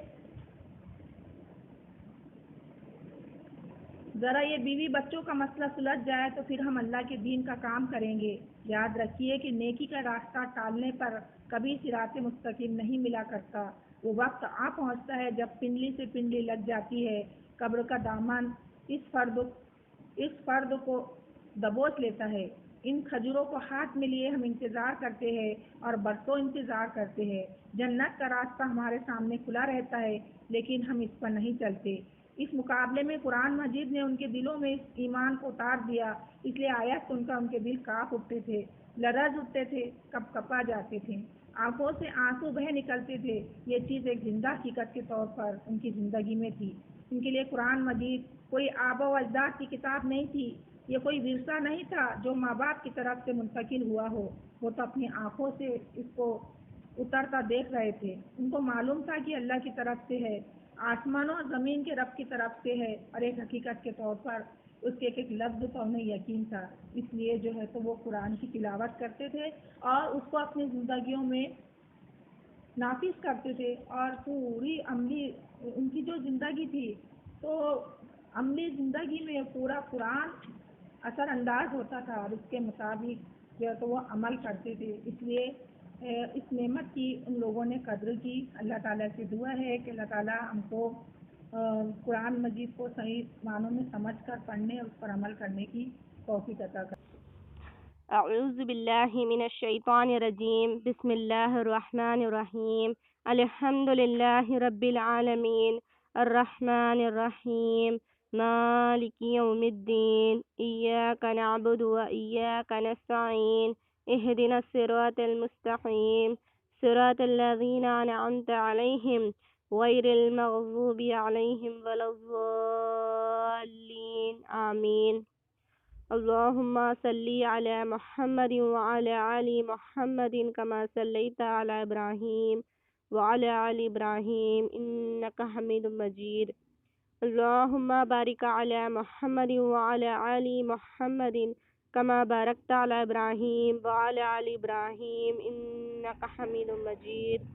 ذرا یہ بیوی بچوں کا مسئلہ سلجھ جائے تو پھر ہم اللہ کے دین کا کام کریں گے۔ یاد رکھیے کہ نیکی کا راستہ ٹالنے پر کبھی صراط مستقیم نہیں ملا کرتا۔ وہ وقت آ پہنچتا ہے جب پنڈلی سے پنڈلی لگ جاتی ہے، قبر کا دامن اس فرد کو دبوچ لیتا ہے۔ ان کھجوروں کو ہاتھ میں لیے ہم انتظار کرتے ہیں اور برسوں انتظار کرتے ہیں۔ جنت کا راستہ ہمارے سامنے کھلا رہتا ہے، لیکن ہم اس پر نہیں چلتے۔ اس مقابلے میں قرآن مجید نے ان کے دلوں میں اس ایمان کو اتار دیا، اس لیے آیت سن کر ان کے دل کانپ اٹھتے تھے، لرز اٹھتے تھے، کپ کپا جاتے تھے، آنکھوں سے آنسو بہہ نکلتے تھے۔ یہ چیز ایک زندہ حقیقت کے طور پر ان کی زندگی میں تھی۔ ان کے لیے قرآن مجید کوئی آبا و اجداد کی کتاب نہیں تھی، یہ کوئی ورثہ نہیں تھا جو ماں باپ کی طرف سے منتقل ہوا ہو۔ وہ تو اپنی آنکھوں سے اس کو اترتا دیکھ رہے تھے۔ ان کو معلوم تھا کہ اللہ کی طرف سے ہے، آسمانوں اور زمین کے رب کی طرف سے ہے، اور ایک حقیقت کے طور پر اس کے ایک ایک لفظ پر انہیں یقین تھا۔ اس لیے جو ہے تو وہ قرآن کی تلاوت کرتے تھے اور اس کو اپنی زندگیوں میں نافذ کرتے تھے، اور پوری عملی ان کی جو زندگی تھی تو عملی زندگی میں پورا قرآن اثر انداز ہوتا تھا اور اس کے مطابق جو ہے تو وہ عمل کرتے تھے۔ اس لیے اس نعمت کی ان لوگوں نے قدر کی۔ اللہ تعالیٰ سے دعا ہے کہ اللہ تعالیٰ ہم کو قرآن مجید کو صحیح معنوں میں سمجھ کر پڑھنے اور اس پر عمل کرنے کی توفیق عطا کرے۔ اعوذ باللہ من الشیطان الرجیم، بسم اللہ الرحمن الرحیم، الحمد للہ رب العالمین، الرحمن الرحیم، مالک یوم الدین، ایاک نعبد و ایاک نستعین، اہدنا الصراط المستقیم، صراط الذین انعمت علیہم غیر المغضوب علیہم ولا الضالین، آمین۔ اللهم صل على محمد وعلى آل محمد كما صليت على إبراهيم وعلى آل إبراهيم إنك حميد مجيد. اللهم بارك على محمد وعلى آل محمد كما باركت على إبراهيم وعلى آل إبراهيم إنك حميد مجيد.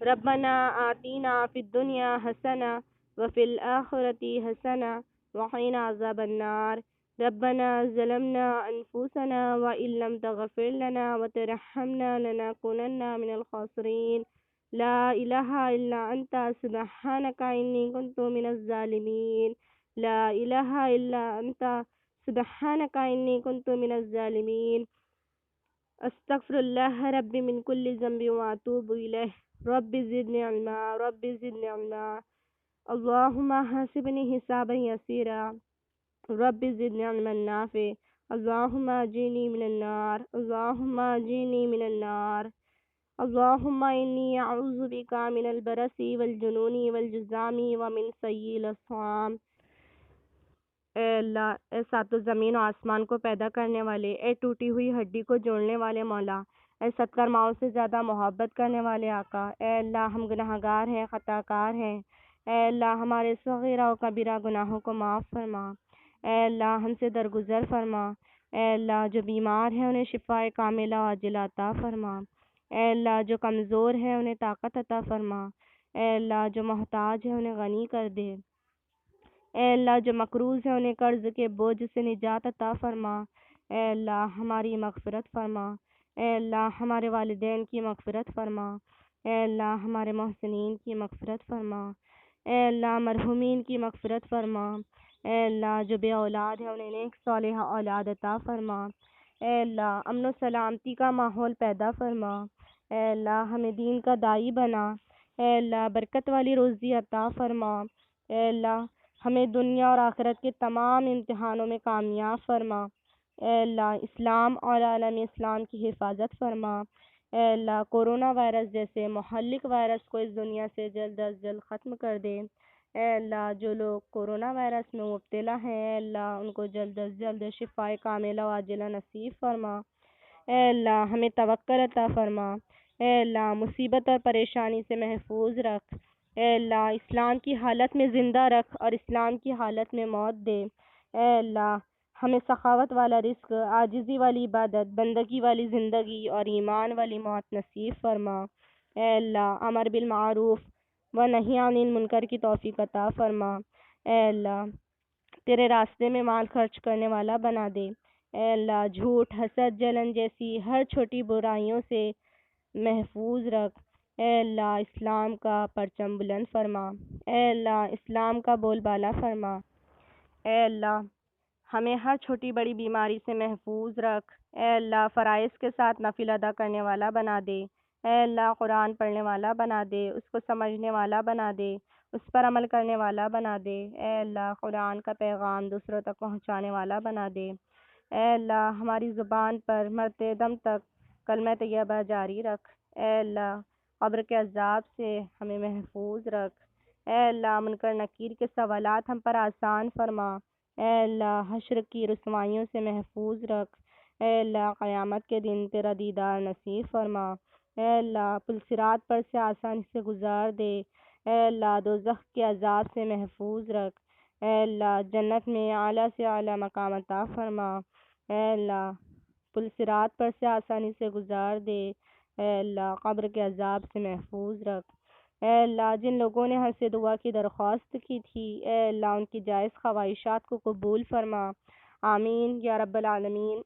ربنا آتنا في الدنيا حسنة وفي الآخرة حسنة وقنا عذاب النار. ربنا ظلمنا أنفسنا وإن لم تغفر لنا وترحمنا لنكونن من الخاسرين. لا إله إلا أنت سبحانك إني كنت من الظالمين. لا إله إلا أنت سبحانك إني كنت من الظالمين. أستغفر الله ربي من كل ذنب وأتوب إليه. رب زدني علما، رب زدني علما. اللهم حاسبني حسابا يسيرا، رب زدني علما نافع. اللهم اجني من النار، اللهم اجني من النار. اللهم إني أعوذ بك من البرص والجنون والجذام ومن سيء الأسقام. اے اللہ، اے ساتوں زمین و آسمان کو پیدا کرنے والے، اے ٹوٹی ہوئی ہڈی کو جوڑنے والے مولا، اے ستر ماؤں سے زیادہ محبت کرنے والے آقا، اے اللہ ہم گناہ گار ہیں، خطا کار ہیں، اے اللہ ہمارے صغیرہ و کبیرہ گناہوں کو معاف فرما، اے اللہ ہم سے درگزر فرما، اے اللہ جو بیمار ہیں انہیں شفائے کاملہ و عاجلہ عطا فرما، اے اللہ جو کمزور ہیں انہیں طاقت عطا فرما، اے اللہ جو محتاج ہیں انہیں غنی کر دے، اے اللہ جو مقروض ہیں انہیں قرض کے بوجھ سے نجات عطا فرما، اے اللہ ہماری مغفرت فرما، اے اللہ ہمارے والدین کی مغفرت فرما، اے اللہ ہمارے محسنین کی مغفرت فرما، اے اللہ مرحومین کی مغفرت فرما، اے اللہ جو بے اولاد ہیں انہیں نیک صالحہ اولاد عطا فرما، اے اللہ امن و سلامتی کا ماحول پیدا فرما، اے اللہ ہمیں دین کا داعی بنا، اے اللہ برکت والی روزی عطا فرما، اے اللہ ہمیں دنیا اور آخرت کے تمام امتحانوں میں کامیاب فرما، اے اللہ اسلام اور عالم اسلام کی حفاظت فرما، اے اللہ کورونا وائرس جیسے مہلک وائرس کو اس دنیا سے جلد از جلد ختم کر دے، اے اللہ جو لوگ کورونا وائرس میں مبتلا ہیں اے اللہ ان کو جلد از جلد شفائے کاملہ و عاجلہ نصیب فرما، اے اللہ ہمیں توکل عطا فرما، اے اللہ مصیبت اور پریشانی سے محفوظ رکھ، اے اللہ اسلام کی حالت میں زندہ رکھ اور اسلام کی حالت میں موت دے، اے اللہ ہمیں سخاوت والا رزق، عاجزی والی عبادت، بندگی والی زندگی اور ایمان والی موت نصیب فرما، اے اللہ امر بالمعروف و نہی عن المنکر کی توفیق عطا فرما، اے اللہ تیرے راستے میں مال خرچ کرنے والا بنا دے، اے اللہ جھوٹ، حسد، جلن جیسی ہر چھوٹی برائیوں سے محفوظ رکھ، اے اللہ اسلام کا پرچم بلند فرما، اے اللہ اسلام کا بول بالا فرما، اے اللہ ہمیں ہر چھوٹی بڑی بیماری سے محفوظ رکھ، اے اللہ فرائض کے ساتھ نفل ادا کرنے والا بنا دے، اے اللہ قرآن پڑھنے والا بنا دے، اس کو سمجھنے والا بنا دے، اس پر عمل کرنے والا بنا دے، اے اللہ قرآن کا پیغام دوسروں تک پہنچانے والا بنا دے، اے اللہ ہماری زبان پر مرتے دم تک کلمہ طیبہ جاری رکھ، اے اللہ قبر کے عذاب سے ہمیں محفوظ رکھ، اے اللہ منکر نکیر کے سوالات ہم پر آسان فرما، اے اللہ حشر کی رسوائیوں سے محفوظ رکھ، اے اللہ قیامت کے دن تیرا دیدار نصیب فرما، اے اللہ پل صراط پر سے آسانی سے گزار دے، اے اللہ دوزخ کے عذاب سے محفوظ رکھ، اے اللہ جنت میں اعلیٰ سے اعلیٰ مقام عطا فرما، اے اللہ پل صراط پر سے آسانی سے گزار دے، اے اللہ قبر کے عذاب سے محفوظ رکھ، اے اللہ جن لوگوں نے ہم سے دعا کی درخواست کی تھی، اے اللہ ان کی جائز خواہشات کو قبول فرما، آمین یا رب العالمین۔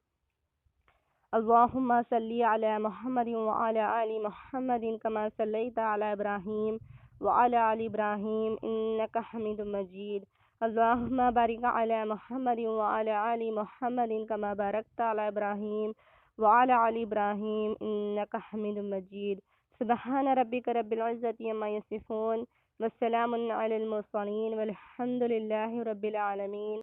اللہم صلی علی محمد وعلی آل محمد کما صلیت علی ابراہیم وعلی آل ابراہیم انک حمید مجید، اللہم بارک علی محمد وعلی آل محمد کما بارکت علی ابراہیم وعلی آل ابراہیم انک حمید مجید، سبحان ربک رب العزت عما یصفون والسلام علی المرسلین والحمد للہ رب العالمین۔